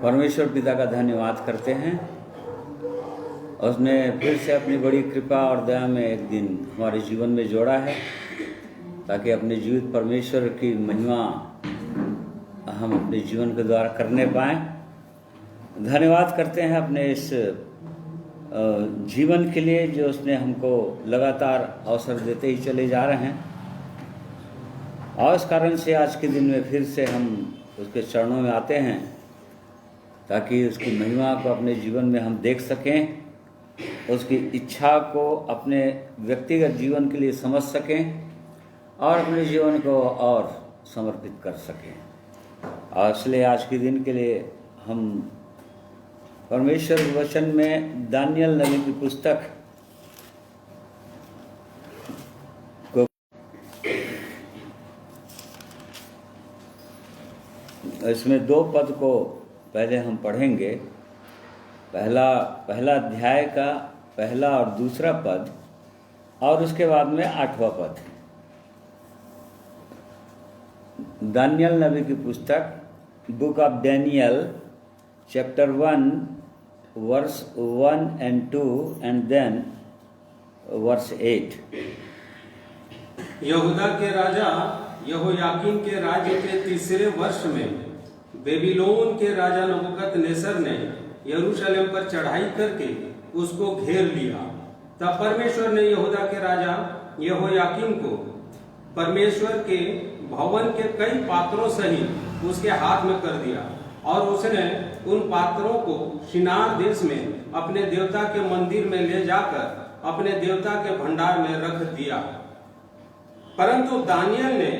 परमेश्वर पिता का धन्यवाद करते हैं। उसने फिर से अपनी बड़ी कृपा और दया में एक दिन हमारे जीवन में जोड़ा है, ताकि अपने जीवित परमेश्वर की महिमा हम अपने जीवन के द्वारा करने पाएँ। धन्यवाद करते हैं अपने इस जीवन के लिए जो उसने हमको लगातार अवसर देते ही चले जा रहे हैं, और इस कारण से आज के दिन में फिर से हम उसके चरणों में आते हैं, ताकि उसकी महिमा को अपने जीवन में हम देख सकें, उसकी इच्छा को अपने व्यक्तिगत जीवन के लिए समझ सकें और अपने जीवन को और समर्पित कर सकें। और इसलिए आज के दिन के लिए हम परमेश्वर के वचन में दानियल नबी की पुस्तक को इसमें 2 पद को पहले हम पढ़ेंगे। पहला अध्याय का पहला और दूसरा पद, और उसके बाद में 8वां पद। दानियल नबी की पुस्तक book of Daniel chapter 1 verse 1 and 2 and then verse 8। Yahuda के राजा यहोयाकीन के राज्य के 3रे वर्ष में बेबीलोन के राजा नबूकदनेस्सर ने यरूशलेम पर चढ़ाई करके उसको घेर लिया। तब परमेश्वर ने यहूदा के राजा यहोयाकीन को परमेश्वर के भवन के कई पात्रों सहित उसके हाथ में कर दिया, और उसने उन पात्रों को शिनार देश में अपने देवता के मंदिर में ले जाकर अपने देवता के भंडार में रख दिया। परंतु दानियल ने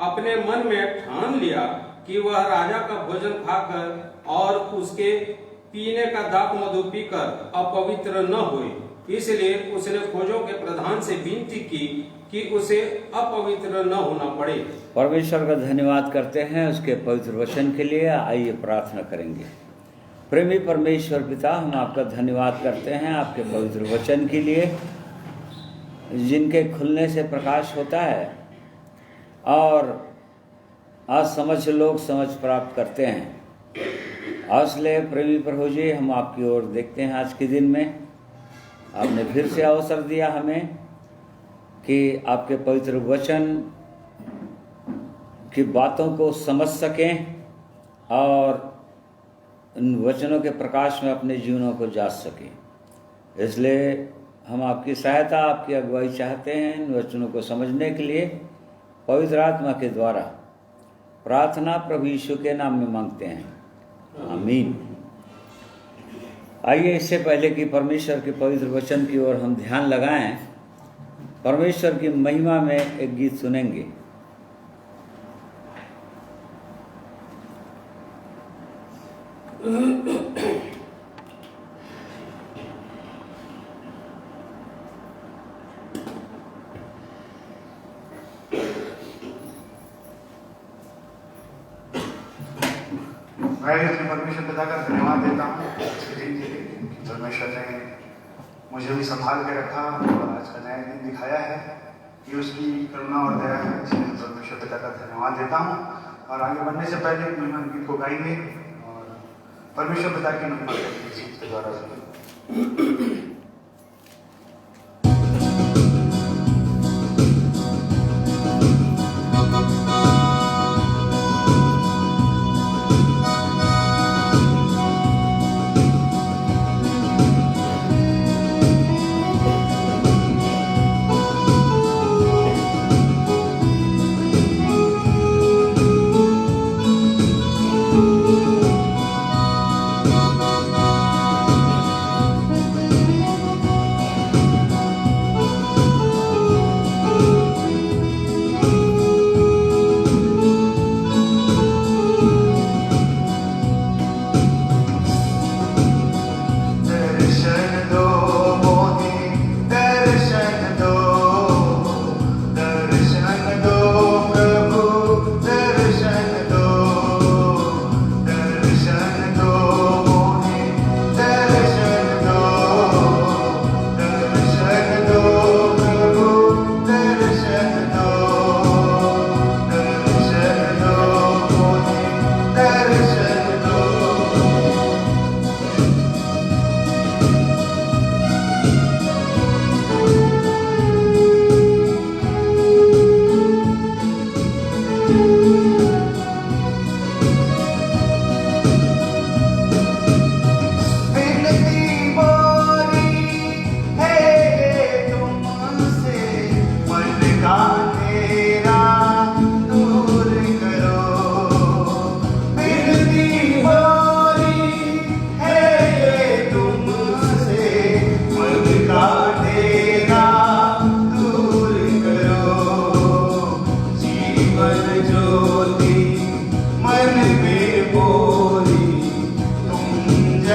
अपने मन में ठान लिया कि वह राजा का भोजन खाकर और उसके पीने का दाख मधु पीकर अपवित्र न होए, इसलिए उसने फौजों के प्रधान से विनती की कि उसे अपवित्र न होना पड़े। परमेश्वर का धन्यवाद करते हैं उसके पवित्र वचन के लिए। आइए प्रार्थना करेंगे। प्रेमी परमेश्वर पिता, हम आपका धन्यवाद करते हैं आपके पवित्र वचन के लिए, जिनके खुलने से प्रकाश होता है और आज समझ लोग समझ प्राप्त करते हैं। इसलिए प्रेमी प्रभु जी, हम आपकी ओर देखते हैं। आज के दिन में आपने फिर से अवसर दिया हमें कि आपके पवित्र वचन की बातों को समझ सकें और उन वचनों के प्रकाश में अपने जीवनों को जांच सकें। इसलिए हम आपकी सहायता, आपकी अगुवाई चाहते हैं इन वचनों को समझने के लिए। पवित्र आत्मा के द्वारा प्रार्थना प्रभु यीशु के नाम में मांगते हैं, आमीन। आइए, इससे पहले कि परमेश्वर के पवित्र वचन की ओर हम ध्यान लगाएं, परमेश्वर की महिमा में एक गीत सुनेंगे। मैं अपने परमेश्वर पिता का धन्यवाद देता हूँ आज के दिन के लिए। परमेश्वर ने मुझे भी संभाल के रखा और आज का नया दिन दिखाया है, ये उसकी करुणा और दया है। इसलिए परमेश्वर पिता का धन्यवाद देता हूँ। और आगे बढ़ने से पहले महिमा गीत को गाएंगे और परमेश्वर पिता की महिमा के द्वारा सुनेंगे।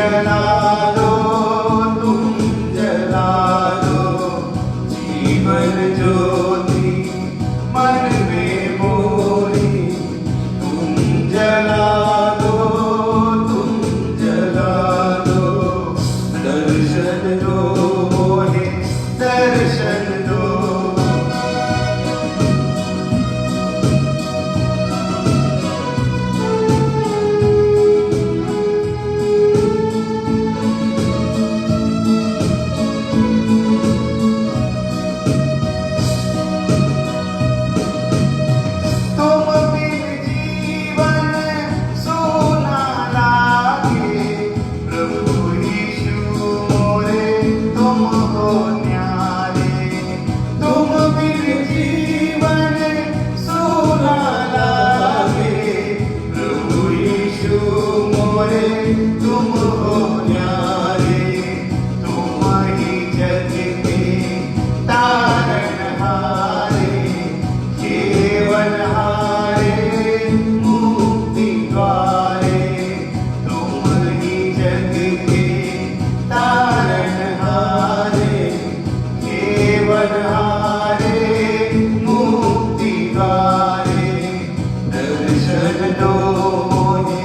जला दो, तुम जला दो जीवन ज्योति मन में मोरी। तुम जला दो, तुम जला दो, दर्शन दो मोहे दर्शन दो। तुम बिन जीवन सोना लागे, प्रभु यीशु मोरे तुम हो न्यारे। तुम बिन जीवन सोना लागे, प्रभु यीशु मोरे तुम हो न्यारे। तुम ही जग के तारनहारे, केवलहारे मुक्ति द्वारे। तुम ही जग के तारनहारे, केवलहारे मुक्ति द्वारे। दर्शन दो मोहे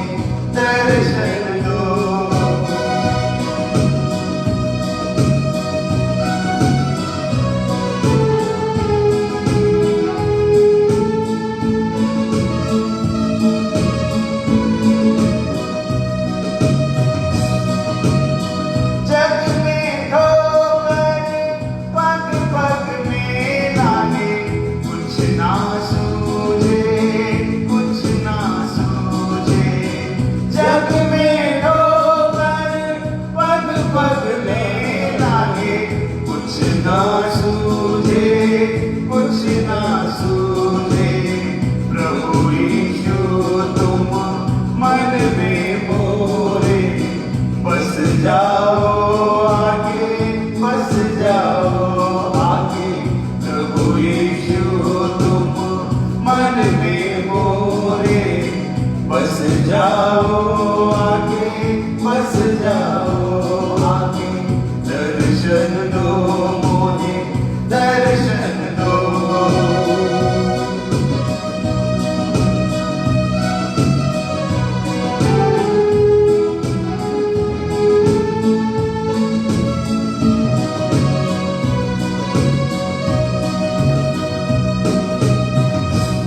दर्शन दो। जग में ठोकर पग पग में लागे, कुछ ना सूझे कुछ ना सूझे। जग में ठोकर पग पग में लागे, कुछ ना सूझे कुछ ना सूझे। प्रभु यीशु तुम मन में मोरे, बस जाओ आगे बस जाओ आगे। प्रभु यीशु तुम मन में मोरे, बस जाओ आगे बस जाओ आगे। दर्शन दो मोहे दर्शन दो।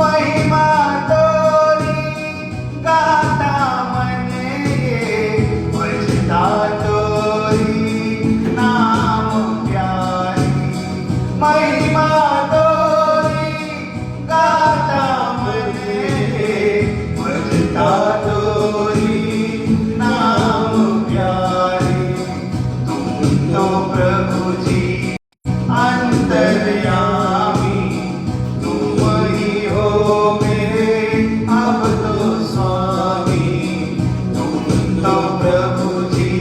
महिमा तोरी गाता मन ये, भजता तोरी नाम प्यारी। महिमा तोरी गाता मन ये, भजता तोरी नाम प्यारी। तुम तो प्रभु जी अंतर्यामी, तुम ही हो मेरे अब तो स्वामी। तुम तो प्रभु जी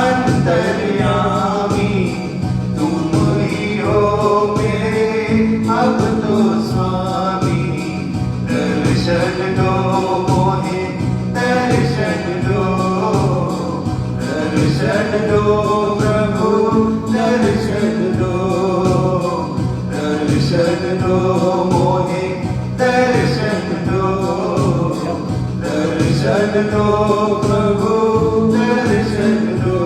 अंतर्यामी, तुम ही हो मेरे अब तो स्वामी। दर्शन दो मोहे दर्शन दो, दर्शन दो प्रभु दर्शन दो। दर्शन दो मोहे दर्शन दो, दर्शन दो प्रभु दर्शन दो।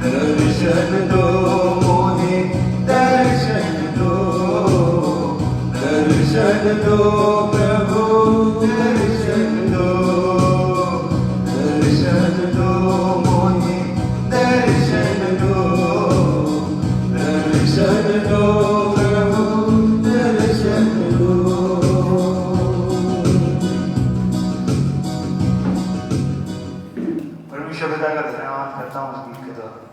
दर्शन दो मोहे दर्शन दो, दर्शन दो प्रभु दर्शन दो। दर्शन दो मोहे दर्शन दो, दर्शन दो प्रभु दर्शन दो। परमेश्वर पिता का धन्यवाद करता हूँ इस गीत के द्वारा।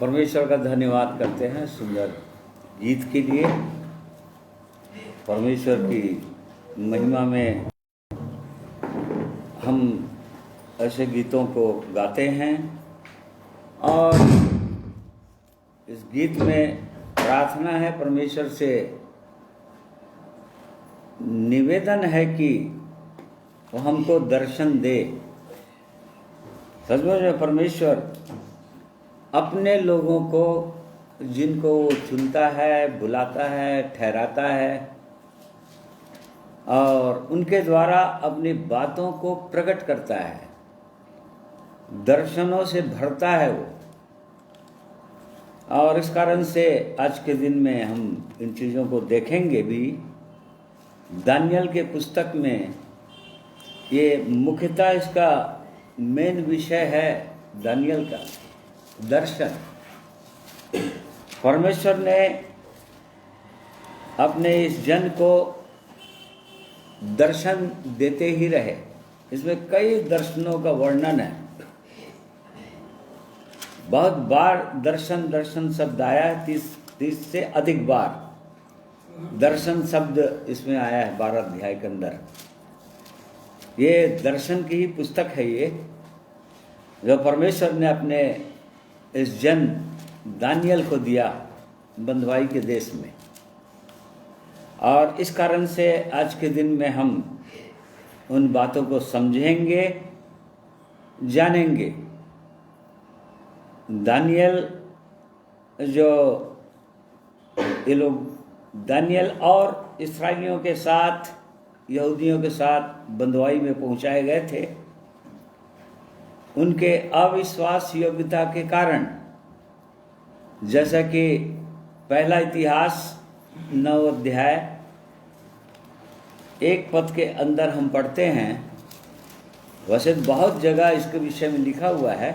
परमेश्वर का धन्यवाद करते हैं सुंदर गीत के लिए। परमेश्वर की महिमा में हम ऐसे गीतों को गाते हैं और इस गीत में प्रार्थना है, परमेश्वर से निवेदन है कि वो हमको दर्शन दे। सचमुच में परमेश्वर अपने लोगों को, जिनको वो चुनता है, बुलाता है, ठहराता है और उनके द्वारा अपनी बातों को प्रकट करता है, दर्शनों से भरता है वो। और इस कारण से आज के दिन में हम इन चीज़ों को देखेंगे भी। दानियल के पुस्तक में ये मुख्यतः इसका मेन विषय है दानियल का दर्शन। परमेश्वर ने अपने इस जन को दर्शन देते ही रहे। इसमें कई दर्शनों का वर्णन है, बहुत बार दर्शन दर्शन शब्द आया है, 30 से अधिक बार दर्शन शब्द इसमें आया है 12 अध्याय के अंदर। ये दर्शन की ही पुस्तक है ये, जो परमेश्वर ने अपने इस जन दानियल को दिया बंधुआई के देश में। और इस कारण से आज के दिन में हम उन बातों को समझेंगे, जानेंगे। दानियल जो ये लोग दानियल और इस्राएलियों के साथ, यहूदियों के साथ बंधुआई में पहुंचाए गए थे, उनके अविश्वास योग्यता के कारण, जैसा कि पहला इतिहास 9 अध्याय 1 पद के अंदर हम पढ़ते हैं। वैसे बहुत जगह इसके विषय में लिखा हुआ है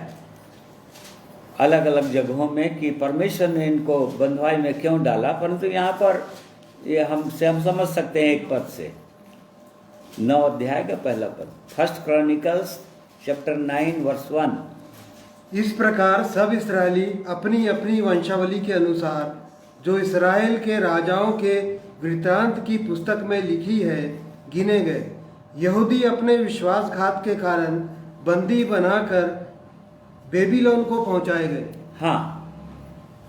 अलग अलग जगहों में कि परमेश्वर ने इनको बंधुआई में क्यों डाला, परंतु यहाँ पर ये हम समझ सकते हैं 1 पद से। 9 अध्याय का पहला पद, 1 क्रॉनिकल्स चैप्टर 9 वर्स 1। इस प्रकार सब इस्राएली अपनी अपनी वंशावली के अनुसार, जो इस्राएल के राजाओं के वृत्तांत की पुस्तक में लिखी है, गिने गए। यहूदी अपने विश्वासघात के कारण बंदी बनाकर बेबीलोन को पहुंचाए गए। हाँ,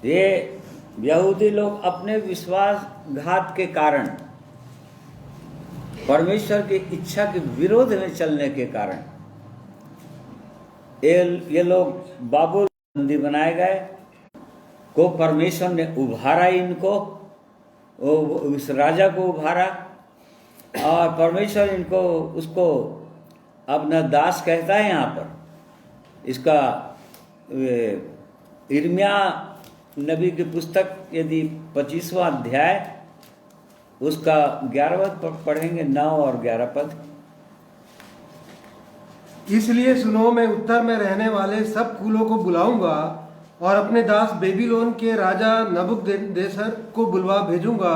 ये यहूदी लोग अपने विश्वासघात के कारण, परमेश्वर की इच्छा के विरोध में चलने के कारण ये लोग बाबुल बंदी बनाए गए। को परमेश्वर ने उभारा इनको, उस राजा को उभारा और परमेश्वर इनको उसको अपना दास कहता है। यहाँ पर इसका इर्मिया नबी की पुस्तक यदि 25वां अध्याय उसका 11वां पद पढ़ेंगे, 9 और 11 पद। इसलिए सुनो, मैं उत्तर में रहने वाले सब कुलों को बुलाऊंगा और अपने दास बेबीलोन के राजा नबूकदनेस्सर को बुलवा भेजूंगा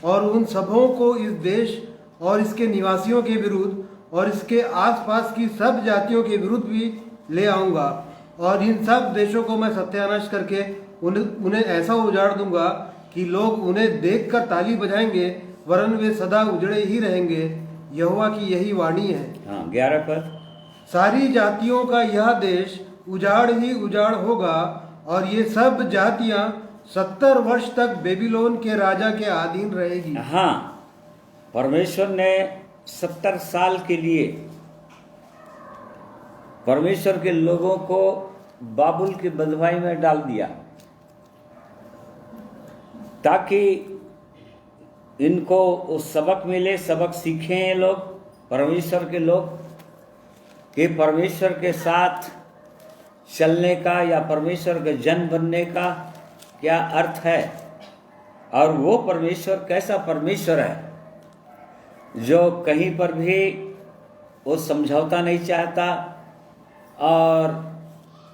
और उन सबों को इस देश और इसके निवासियों के विरुद्ध और इसके आसपास की सब जातियों के विरुद्ध भी ले आऊंगा और इन सब देशों को मैं सत्यानाश करके उन्हें ऐसा उजाड़ दूंगा कि लोग उन्हें देखकर ताली बजाएंगे, वरन वे सदा उजड़े ही रहेंगे। यहोवा की यही वाणी है। हाँ, 11 पद। सारी जातियों का यह देश उजाड़ ही उजाड़ होगा और ये सब जातियां 70 वर्ष तक बेबीलोन के राजा के अधीन रहेगी। हाँ, परमेश्वर ने 70 साल के लिए परमेश्वर के लोगों को बाबुल की बंधुआई में डाल दिया ताकि इनको वो सबक मिले, सबक सीखें ये लोग, परमेश्वर के लोग, कि परमेश्वर के साथ चलने का या परमेश्वर के जन बनने का क्या अर्थ है और वो परमेश्वर कैसा परमेश्वर है जो कहीं पर भी वो समझौता नहीं चाहता और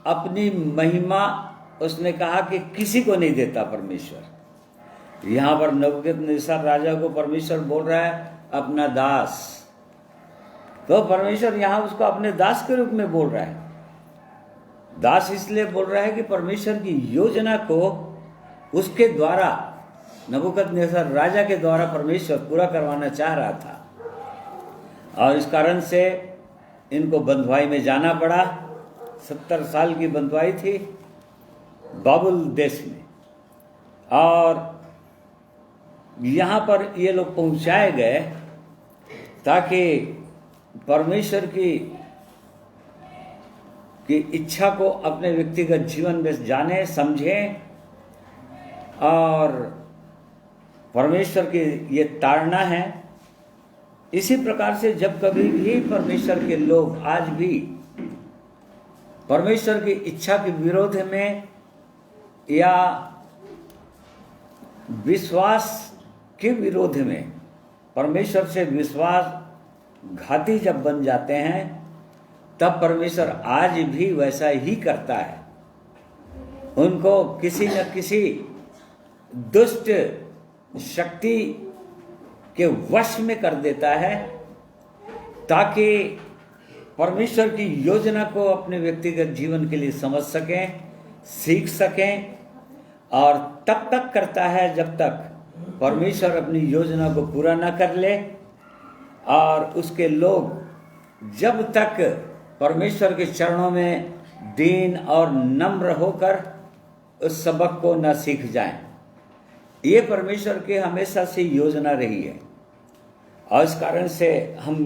अपनी महिमा उसने कहा कि किसी को नहीं देता परमेश्वर। यहाँ पर नबूकदनेस्सर राजा को परमेश्वर बोल रहा है अपना दास, तो परमेश्वर यहाँ उसको अपने दास के रूप में बोल रहा है। दास इसलिए बोल रहा है कि परमेश्वर की योजना को उसके द्वारा, नबूकदनेस्सर राजा के द्वारा परमेश्वर पूरा करवाना चाह रहा था। और इस कारण से इनको बंधुआई में जाना पड़ा। 70 साल की बंधुआई थी बाबुल देश में, और यहाँ पर ये लोग पहुँचाए गए ताकि परमेश्वर की इच्छा को अपने व्यक्तिगत जीवन में जाने समझें, और परमेश्वर की ये ताड़ना है। इसी प्रकार से जब कभी भी परमेश्वर के लोग आज भी परमेश्वर की इच्छा के विरोध में या विश्वास के विरोध में परमेश्वर से विश्वास घाती जब बन जाते हैं, तब परमेश्वर आज भी वैसा ही करता है। उनको किसी न किसी दुष्ट शक्ति के वश में कर देता है, ताकि परमेश्वर की योजना को अपने व्यक्तिगत जीवन के लिए समझ सकें, सीख सकें, और तब तक करता है जब तक परमेश्वर अपनी योजना को पूरा न कर ले, और उसके लोग जब तक परमेश्वर के चरणों में दीन और नम्र होकर उस सबक को न सीख जाएं। ये परमेश्वर की हमेशा से योजना रही है, और इस कारण से हम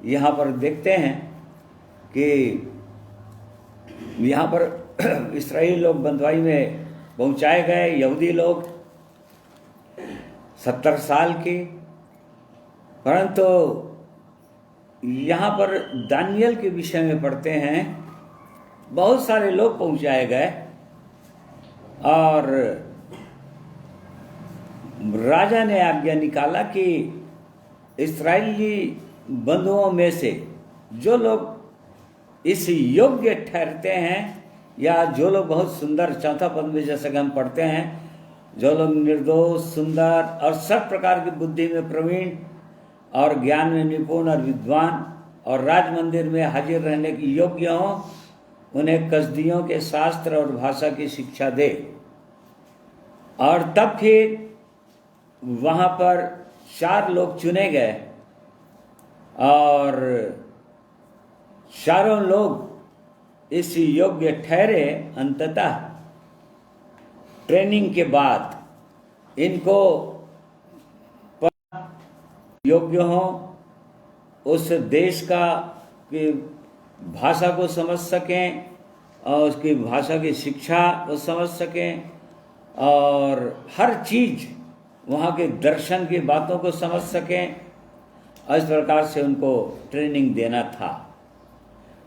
यहाँ पर देखते हैं कि यहाँ पर इस्राएली लोग बंधुआई में पहुँचाए गए, यहूदी लोग 70 साल की। परंतु यहाँ पर दानियल के विषय में पढ़ते हैं, बहुत सारे लोग पहुँचाए गए, और राजा ने आज्ञा निकाला कि इस्राएली बंधुओं में से जो लोग इस योग्य ठहरते हैं, या जो लोग बहुत सुंदर, चौथा पद में जैसा कि हम पढ़ते हैं, जो लोग निर्दोष, सुंदर और सब प्रकार की बुद्धि में प्रवीण और ज्ञान में निपुण और विद्वान और राज मंदिर में हाजिर रहने की योग्य हों, उन्हें कसदियों के शास्त्र और भाषा की शिक्षा दे। और तब फिर वहाँ पर 4 लोग चुने गए, और चारों लोग इस योग्य ठहरे। अंततः ट्रेनिंग के बाद इनको योग्य हो, उस देश का की भाषा को समझ सकें, और उसकी भाषा की शिक्षा को समझ सकें, और हर चीज़ वहाँ के दर्शन की बातों को समझ सकें। इस प्रकार से उनको ट्रेनिंग देना था,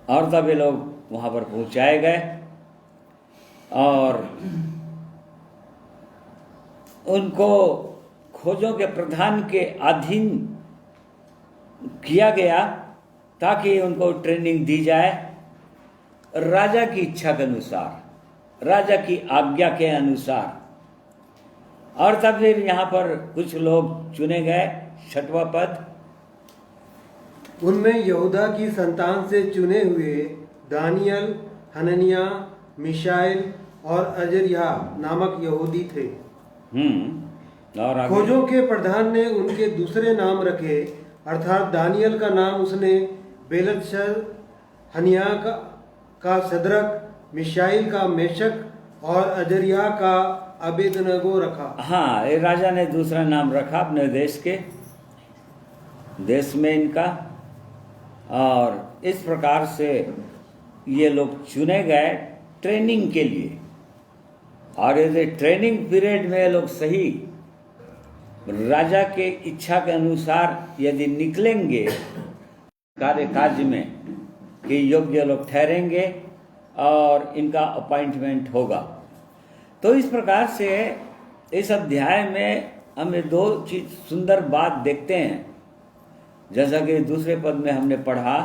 और तब ये लोग वहाँ पर पहुँचाए गए, और उनको खोजों के प्रधान के अधीन किया गया, ताकि उनको ट्रेनिंग दी जाए राजा की इच्छा के अनुसार, राजा की आज्ञा के अनुसार। और तब फिर यहाँ पर कुछ लोग चुने गए। 6वां पद, उनमें यहूदा की संतान से चुने हुए दानियल, हननिया, मिशाएल और अजर्याह नामक यहूदी थे। और आगे? खोजों के प्रधान ने उनके दूसरे नाम रखे, अर्थात दानियल का नाम उसने बेलतशस्सर, हनिया का सदरक, मिशाइल का मेशक और अजर्याह का अबेदनगो रखा। हाँ, ये राजा ने दूसरा नाम रखा अपने देश में इनका, और इस प्रकार से ये लोग चुने गए ट्रेनिंग के लिए। और यदि ट्रेनिंग पीरियड में ये लोग सही राजा के इच्छा के अनुसार यदि निकलेंगे कार्य में, कि योग्य लोग ठहरेंगे और इनका अपॉइंटमेंट होगा। तो इस प्रकार से इस अध्याय में हमें 2 चीज सुंदर बात देखते हैं। जैसा कि दूसरे पद में हमने पढ़ा,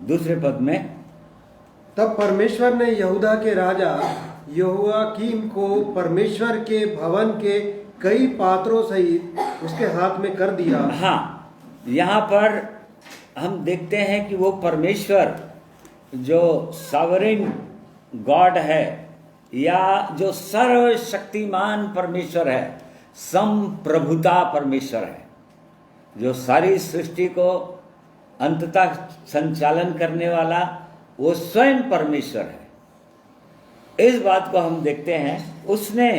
दूसरे पद में, तब परमेश्वर ने यहूदा के राजा यहोयाकीम को परमेश्वर के भवन के कई पात्रों सहित उसके हाथ में कर दिया। हाँ, यहाँ पर हम देखते हैं कि वो परमेश्वर जो सॉवरेन गॉड है, या जो सर्वशक्तिमान परमेश्वर है, संप्रभुता परमेश्वर है, जो सारी सृष्टि को अंततः संचालन करने वाला वो स्वयं परमेश्वर है। इस बात को हम देखते हैं। उसने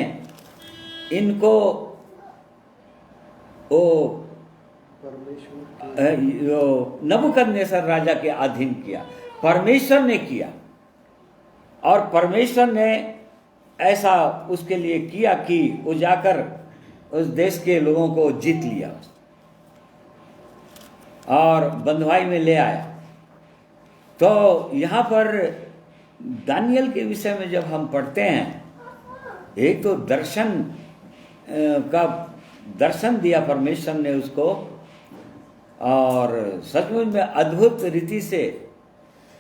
इनको वो नबूकदनेस्सर राजा के अधीन किया, परमेश्वर ने किया। और परमेश्वर ने ऐसा उसके लिए किया कि वो जाकर उस देश के लोगों को जीत लिया और बंधुआई में ले आया। तो यहाँ पर दानियल के विषय में जब हम पढ़ते हैं, एक तो दर्शन दिया परमेश्वर ने उसको, और सचमुच में अद्भुत रीति से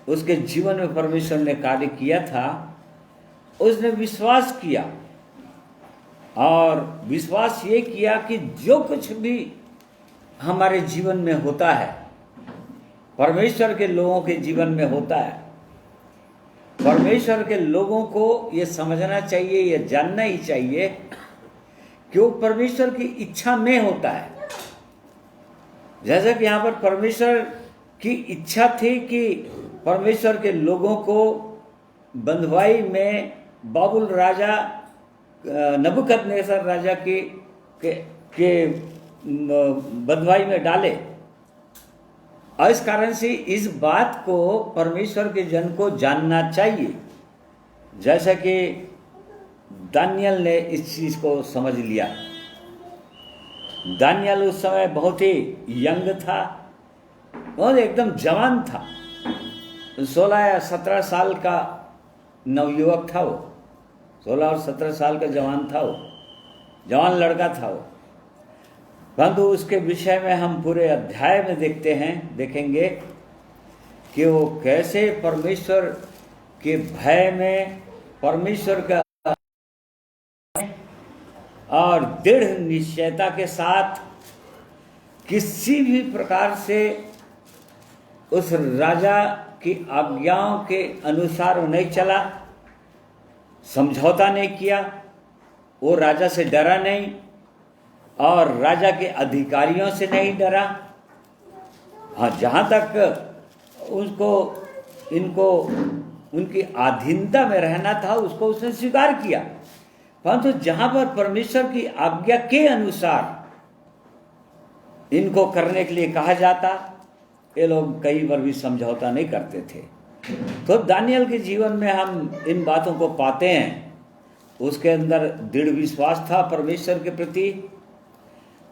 उसके जीवन में परमेश्वर ने कार्य किया था। उसने विश्वास किया और विश्वास ये किया कि जो कुछ भी हमारे जीवन में होता है, परमेश्वर के लोगों के जीवन में होता है, परमेश्वर के लोगों को ये समझना चाहिए, ये जानना ही चाहिए कि वो परमेश्वर की इच्छा में होता है। जैसा कि यहाँ पर परमेश्वर की इच्छा थी कि परमेश्वर के लोगों को बंधुआई में बाबुल राजा नबूकदनेस्सर राजा के बंधुआई में डाले। और इस कारण से इस बात को परमेश्वर के जन को जानना चाहिए। जैसा कि दानियल ने इस चीज को समझ लिया। दानियल उस समय बहुत ही यंग था, बहुत एकदम जवान था। 16 या 17 साल का नवयुवक था वो, 16 और 17 साल का जवान था वो, जवान लड़का था वो। परंतु उसके विषय में हम पूरे अध्याय में देखेंगे कि वो कैसे परमेश्वर के भय में, परमेश्वर का और दृढ़ निश्चयता के साथ किसी भी प्रकार से उस राजा की आज्ञाओं के अनुसार वो नहीं चला, समझौता नहीं किया। वो राजा से डरा नहीं और राजा के अधिकारियों से नहीं डरा। हाँ, जहाँ तक इनको उनकी अधीनता में रहना था उसको उसने स्वीकार किया। परंतु जहाँ पर परमेश्वर की आज्ञा के अनुसार इनको करने के लिए कहा जाता, ये लोग कई बार भी समझौता नहीं करते थे। तो दानियल के जीवन में हम इन बातों को पाते हैं। उसके अंदर दृढ़ विश्वास था परमेश्वर के प्रति।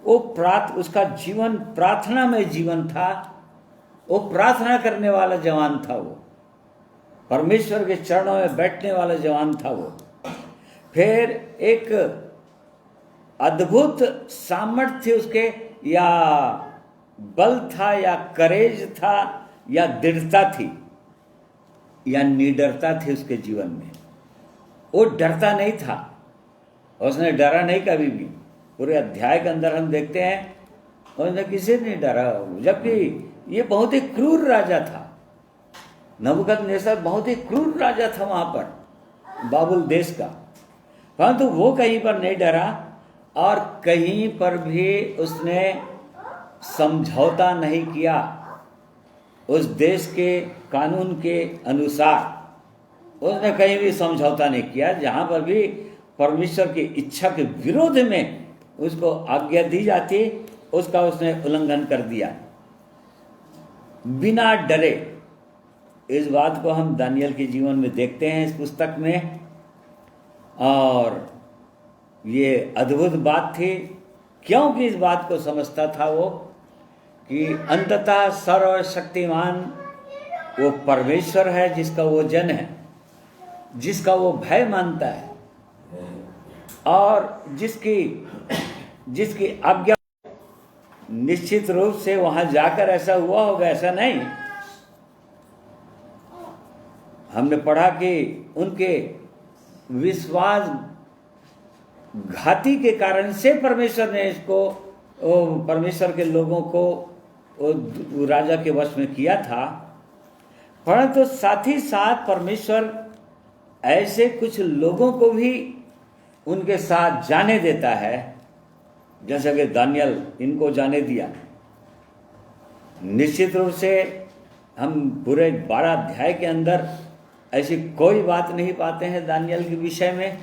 उसका जीवन प्रार्थना में जीवन था। वो प्रार्थना करने वाला जवान था। वो परमेश्वर के चरणों में बैठने वाला जवान था। वो फिर एक अद्भुत सामर्थ्य उसके, या बल था, या करेज था, या दृढ़ता थी, या निडरता थी उसके जीवन में। वो डरता नहीं था, उसने डरा नहीं कभी भी। पूरे अध्याय के अंदर हम देखते हैं उसने किसी नहीं डरा, जबकि ये बहुत ही क्रूर राजा था। नबूकदनेस्सर बहुत ही क्रूर राजा था वहां पर बाबुल देश का, परंतु वो कहीं पर नहीं डरा और कहीं पर भी उसने समझौता नहीं किया उस देश के कानून के अनुसार। उसने कहीं भी समझौता नहीं किया। जहाँ पर भी परमेश्वर की इच्छा के विरोध में उसको आज्ञा दी जाती, उसका उसने उल्लंघन कर दिया बिना डरे। इस बात को हम दानियल के जीवन में देखते हैं इस पुस्तक में, और ये अद्भुत बात थी। क्योंकि इस बात को समझता था वो कि अंततः सर्वशक्तिमान वो परमेश्वर है, जिसका वो जन है, जिसका वो भय मानता है, और जिसकी आज्ञा। निश्चित रूप से वहां जाकर ऐसा हुआ होगा, ऐसा नहीं। हमने पढ़ा कि उनके विश्वास घाती के कारण से परमेश्वर ने इसको, परमेश्वर के लोगों को राजा के वश में किया था। परंतु साथ ही साथ परमेश्वर ऐसे कुछ लोगों को भी उनके साथ जाने देता है, जैसा कि दानियल इनको जाने दिया। निश्चित रूप से हम पूरे 12 अध्याय के अंदर ऐसी कोई बात नहीं पाते हैं दानियल के विषय में,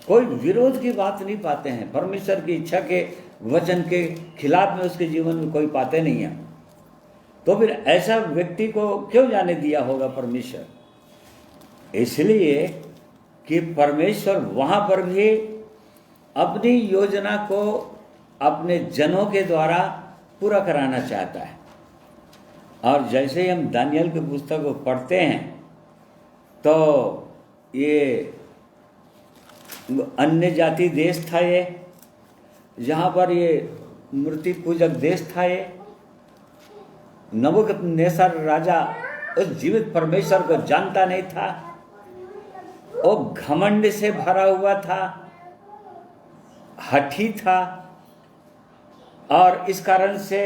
कोई विरोध की बात नहीं पाते हैं, परमेश्वर की इच्छा के वचन के खिलाफ में उसके जीवन में कोई पाते नहीं हैं। तो फिर ऐसा व्यक्ति को क्यों जाने दिया होगा परमेश्वर? इसलिए कि परमेश्वर वहाँ पर भी अपनी योजना को अपने जनों के द्वारा पूरा कराना चाहता है। और जैसे ही हम दानियल की पुस्तक को पढ़ते हैं तो ये अन्य जाति देश था, ये जहाँ पर ये मूर्ति पूजक देश था। ये नबूकदनेस्सर राजा उस जीवित परमेश्वर को जानता नहीं था, वो घमंड से भरा हुआ था, हठी था, और इस कारण से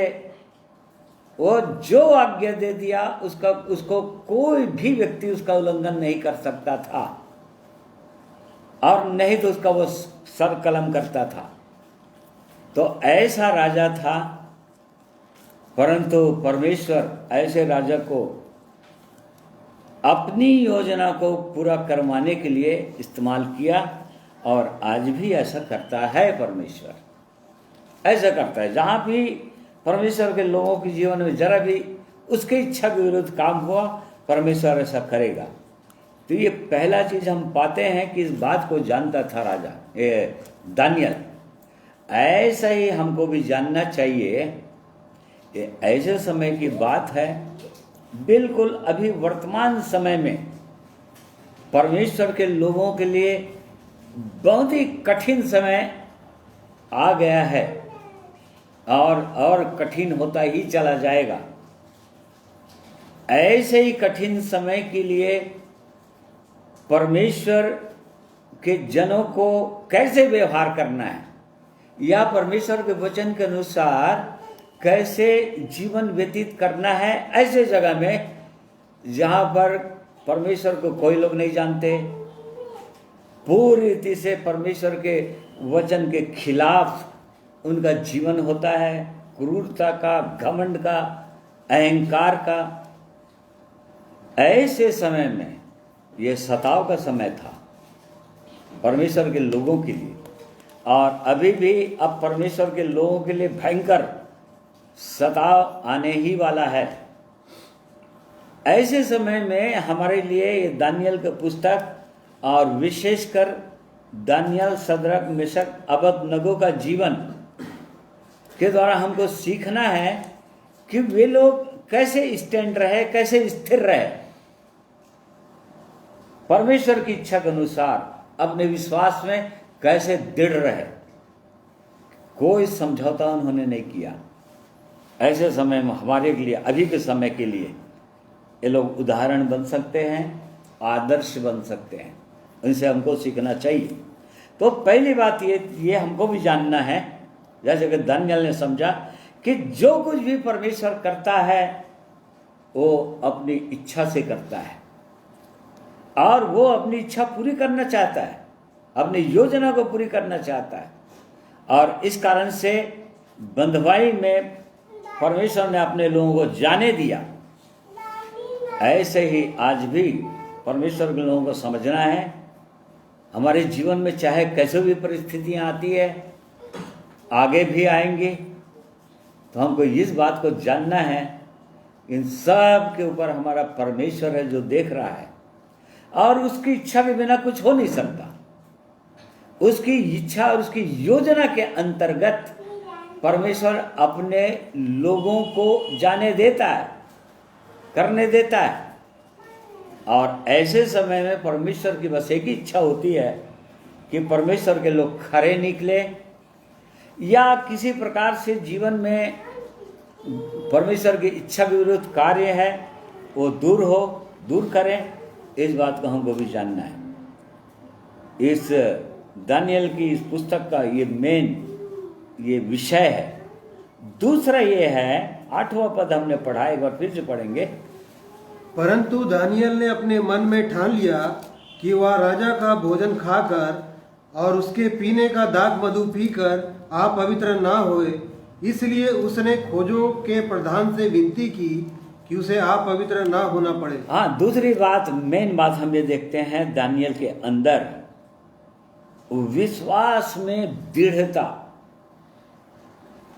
वो जो आज्ञा दे दिया उसको कोई भी व्यक्ति उसका उल्लंघन नहीं कर सकता था, और नहीं तो उसका वो सर कलम करता था। तो ऐसा राजा था, परंतु परमेश्वर ऐसे राजा को अपनी योजना को पूरा करवाने के लिए इस्तेमाल किया, और आज भी ऐसा करता है। परमेश्वर ऐसा करता है, जहाँ भी परमेश्वर के लोगों के जीवन में जरा भी उसकी इच्छा के विरुद्ध काम हुआ, परमेश्वर ऐसा करेगा। तो ये पहला चीज हम पाते हैं कि इस बात को जानता था राजा दानियल। ऐसा ही हमको भी जानना चाहिए। ये ऐसे समय की बात है, बिल्कुल अभी वर्तमान समय में परमेश्वर के लोगों के लिए बहुत ही कठिन समय आ गया है, और कठिन होता ही चला जाएगा। ऐसे ही कठिन समय के लिए परमेश्वर के जनों को कैसे व्यवहार करना है, या परमेश्वर के वचन के अनुसार कैसे जीवन व्यतीत करना है, ऐसे जगह में जहाँ पर परमेश्वर को कोई लोग नहीं जानते, पूरी रीति से परमेश्वर के वचन के खिलाफ उनका जीवन होता है, क्रूरता का, घमंड का, अहंकार का। ऐसे समय में ये सताव का समय था परमेश्वर के लोगों के लिए, और अभी भी अब परमेश्वर के लोगों के लिए भयंकर सताव आने ही वाला है। ऐसे समय में हमारे लिए ये दानियल की पुस्तक, और विशेषकर दानियल, सदरक, मेशक, अबेदनगो का जीवन के द्वारा हमको सीखना है कि वे लोग कैसे स्टैंड रहे, कैसे स्थिर रहे, परमेश्वर की इच्छा के अनुसार अपने विश्वास में कैसे दृढ़ रहे। कोई समझौता उन्होंने नहीं किया। ऐसे समय में हमारे लिए, अभी के समय के लिए ये लोग उदाहरण बन सकते हैं, आदर्श बन सकते हैं, उनसे हमको सीखना चाहिए। तो पहली बात ये हमको भी जानना है, जैसे कि दानियल ने समझा कि जो कुछ भी परमेश्वर करता है वो अपनी इच्छा से करता है, और वो अपनी इच्छा पूरी करना चाहता है, अपनी योजना को पूरी करना चाहता है। और इस कारण से बंधुआई में परमेश्वर ने अपने लोगों को जाने दिया। ऐसे ही आज भी परमेश्वर के लोगों को समझना है, हमारे जीवन में चाहे कैसे भी परिस्थितियां आती है, आगे भी आएंगी, तो हमको इस बात को जानना है, इन सब के ऊपर हमारा परमेश्वर है जो देख रहा है, और उसकी इच्छा के बिना कुछ हो नहीं सकता। उसकी इच्छा और उसकी योजना के अंतर्गत परमेश्वर अपने लोगों को जाने देता है, करने देता है। और ऐसे समय में परमेश्वर की बस एक ही इच्छा होती है कि परमेश्वर के लोग खरे निकले, या किसी प्रकार से जीवन में परमेश्वर की इच्छा के विरुद्ध कार्य है वो दूर करें। इस बात को हमको भी जानना है। इस दानियल की इस पुस्तक का ये विषय है। दूसरा ये है, 8वां पद हमने पढ़ा, एक बार फिर से पढ़ेंगे। परंतु दानियल ने अपने मन में ठान लिया कि वह राजा का भोजन खाकर और उसके पीने का दाख मधु पीकर आप पवित्र ना होए, इसलिए उसने खोजों के प्रधान से विनती की कि उसे अपवित्र ना होना पड़े। हाँ, दूसरी बात, मेन बात हम ये देखते हैं दानियल के अंदर विश्वास में दृढ़ता।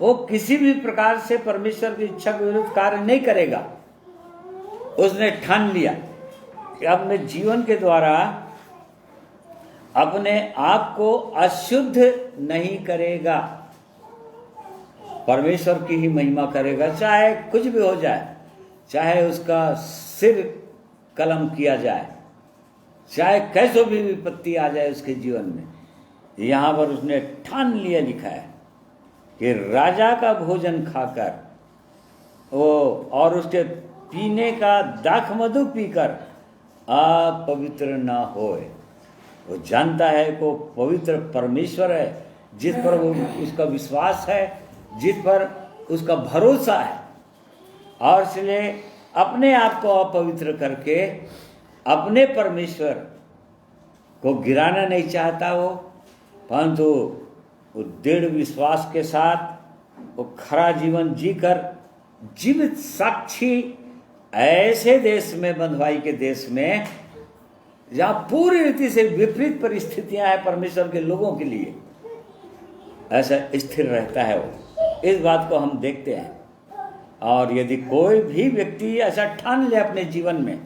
वो किसी भी प्रकार से परमेश्वर की इच्छा के विरुद्ध कार्य नहीं करेगा। उसने ठान लिया कि अपने जीवन के द्वारा अपने आप को अशुद्ध नहीं करेगा, परमेश्वर की ही महिमा करेगा, चाहे कुछ भी हो जाए, चाहे उसका सिर कलम किया जाए, चाहे कैसो भी विपत्ति आ जाए उसके जीवन में। यहाँ पर उसने ठान लिया, लिखा है कि राजा का भोजन खाकर वो और उसके पीने का दाख मधु पीकर अपवित्र ना होए। वो जानता है कि वो पवित्र परमेश्वर है, जिस पर वो उसका विश्वास है, जिस पर उसका भरोसा है, और इसलिए अपने आप को अपवित्र करके अपने परमेश्वर को गिराना नहीं चाहता वो, परंतु वो दृढ़ विश्वास के साथ वो खरा जीवन जीकर जीवित साक्षी ऐसे देश में, बंधुआई के देश में, जहाँ पूरी रीति से विपरीत परिस्थितियां हैं परमेश्वर के लोगों के लिए, ऐसा स्थिर रहता है वो। इस बात को हम देखते हैं। और यदि कोई भी व्यक्ति ऐसा ठान ले अपने जीवन में,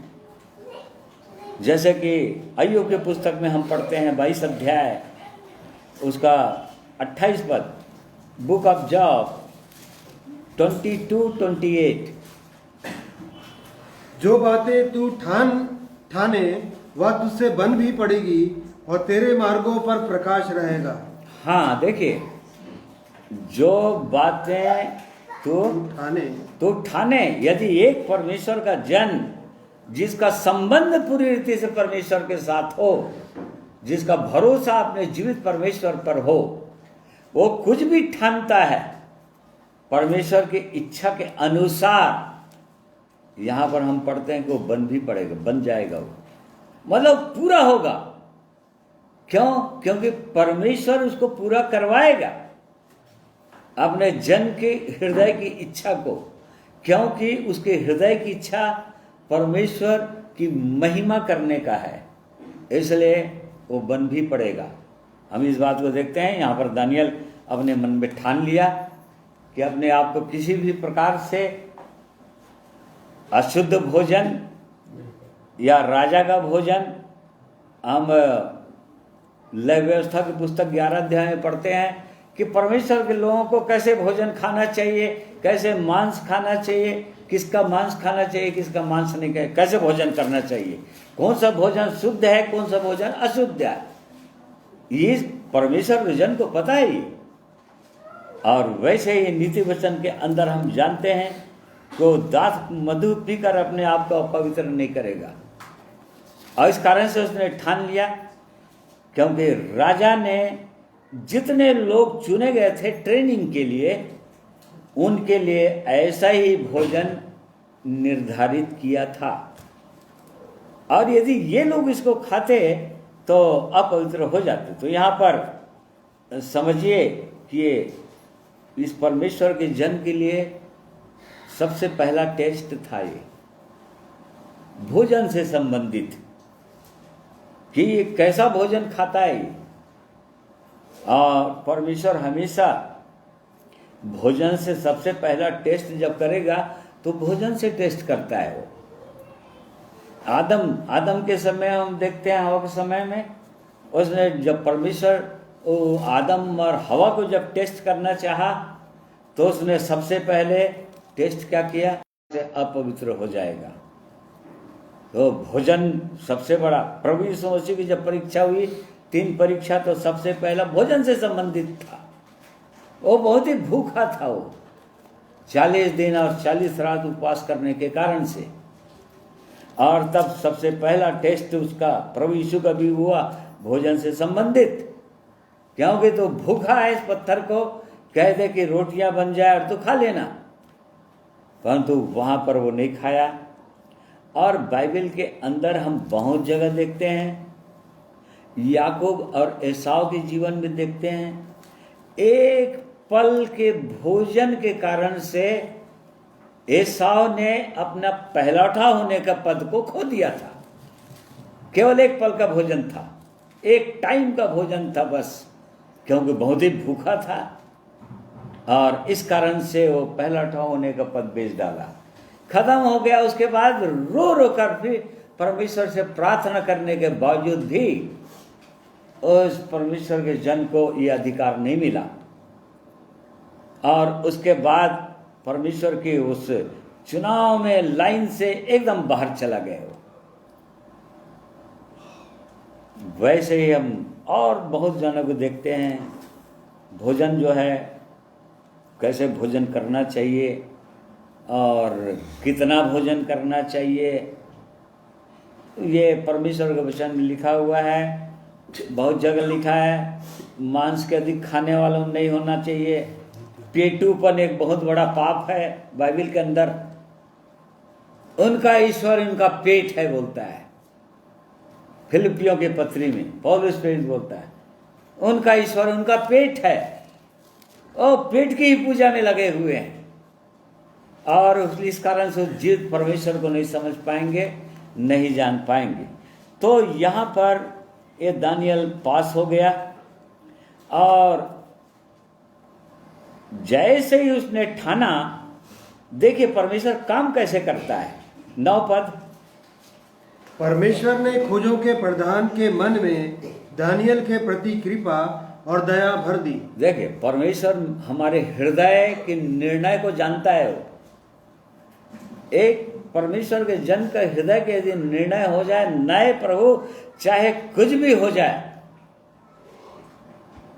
जैसे कि अय्यूब के पुस्तक में हम पढ़ते हैं 22 अध्याय उसका 28 पद, बुक ऑफ जॉब 22-28। जो बातें तू ठाने वह तुझसे बन भी पड़ेगी और तेरे मार्गों पर प्रकाश रहेगा। हाँ, देखिए, जो बातें तो ठाने, यदि एक परमेश्वर का जन जिसका संबंध पूरी रीति से परमेश्वर के साथ हो, जिसका भरोसा अपने जीवित परमेश्वर पर हो, वो कुछ भी ठानता है परमेश्वर की इच्छा के अनुसार, यहां पर हम पढ़ते हैं कि वो बन भी पड़ेगा, बन जाएगा, वो मतलब पूरा होगा। क्यों? क्योंकि परमेश्वर उसको पूरा करवाएगा अपने जन के हृदय की इच्छा को, क्योंकि उसके हृदय की इच्छा परमेश्वर की महिमा करने का है, इसलिए वो बन भी पड़ेगा। हम इस बात को देखते हैं, यहाँ पर दानियल अपने मन में ठान लिया कि अपने आप को किसी भी प्रकार से अशुद्ध भोजन या राजा का भोजन, हम लय व्यवस्था की पुस्तक 11 अध्याय में पढ़ते हैं कि परमेश्वर के लोगों को कैसे भोजन खाना चाहिए, कैसे मांस खाना चाहिए, किसका मांस खाना चाहिए, किसका मांस नहीं, कैसे भोजन करना चाहिए, कौन सा भोजन शुद्ध है, कौन सा भोजन अशुद्ध है, ये परमेश्वर के जन को पता है। और वैसे ही नीति वचन के अंदर हम जानते हैं कि दाख मधु पीकर अपने आप को अपवित्र नहीं करेगा। और इस कारण से उसने ठान लिया, क्योंकि राजा ने जितने लोग चुने गए थे ट्रेनिंग के लिए, उनके लिए ऐसा ही भोजन निर्धारित किया था, और यदि ये लोग इसको खाते तो अपवित्र हो जाते। तो यहाँ पर समझिए कि इस परमेश्वर के जन के लिए सबसे पहला टेस्ट था ये भोजन से संबंधित, कि ये कैसा भोजन खाता है। और परमेश्वर हमेशा भोजन से सबसे पहला टेस्ट जब करेगा तो भोजन से टेस्ट करता है वो। आदम के समय हम देखते हैं, हवा के समय में उसने जब परमेश्वर आदम और हवा को जब टेस्ट करना चाहा तो उसने सबसे पहले टेस्ट क्या किया, अपवित्र हो जाएगा। तो भोजन सबसे बड़ा, प्रभु यीशु मसीह की जब परीक्षा हुई, 3 परीक्षा, तो सबसे पहला भोजन से संबंधित था। वो बहुत ही भूखा था, वो 40 दिन और 40 रात उपवास करने के कारण से, और तब सबसे पहला टेस्ट उसका प्रभु यीशु का भी हुआ भोजन से संबंधित, क्योंकि तो भूखा है, इस पत्थर को कह दे कि रोटियां बन जाए और तो खा लेना, परंतु वहां पर वो नहीं खाया। और बाइबल के अंदर हम बहुत जगह देखते हैं, याकूब और एसाव के जीवन में देखते हैं, एक पल के भोजन के कारण से एसाव ने अपना पहलौठा होने का पद को खो दिया था। केवल एक पल का भोजन था, एक टाइम का भोजन था बस, क्योंकि बहुत ही भूखा था और इस कारण से वो पहलौठा होने का पद बेच डाला। खत्म हो गया। उसके बाद रो रो कर फिर परमेश्वर से प्रार्थना करने के बावजूद भी उस परमेश्वर के जन को ये अधिकार नहीं मिला और उसके बाद परमेश्वर की उस चुनाव में लाइन से एकदम बाहर चला गया वो। वैसे ही हम और बहुत जनों को देखते हैं, भोजन जो है कैसे भोजन करना चाहिए और कितना भोजन करना चाहिए, ये परमेश्वर के वचन में लिखा हुआ है। बहुत जगह लिखा है मांस के अधिक खाने वालों में नहीं होना चाहिए। पेटूपन एक बहुत बड़ा पाप है बाइबल के अंदर। उनका ईश्वर इनका पेट है बोलता है। फिलिपियों के पत्री में पौलुस प्रेरित बोलता है उनका ईश्वर उनका पेट है। और पेट की ही पूजा में लगे हुए हैं और इस कारण से जीवित परमेश्वर को नहीं समझ पाएंगे, नहीं जान पाएंगे। तो यहाँ पर ये दानियल पास हो गया और जैसे ही उसने ठाना, देखिए परमेश्वर काम कैसे करता है। 9 पद, परमेश्वर ने खोजों के प्रधान के मन में दानियल के प्रति कृपा और दया भर दी। देखिए परमेश्वर हमारे हृदय के निर्णय को जानता है। वो एक परमेश्वर के जन का हृदय के यदि निर्णय हो जाए, नए प्रभु चाहे कुछ भी हो जाए,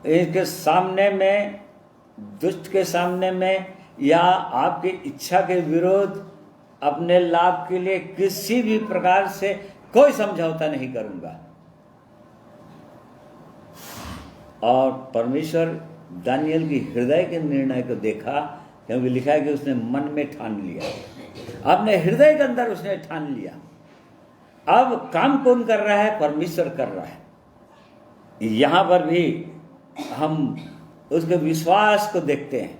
इसके सामने में, दुष्ट के सामने में या आपकी इच्छा के विरोध अपने लाभ के लिए किसी भी प्रकार से कोई समझौता नहीं करूंगा। और परमेश्वर दानियल की हृदय के निर्णय को देखा, क्योंकि लिखा है कि उसने मन में ठान लिया, अपने हृदय के अंदर उसने ठान लिया। अब काम कौन कर रहा है? परमेश्वर कर रहा है। यहां पर भी हम उसके विश्वास को देखते हैं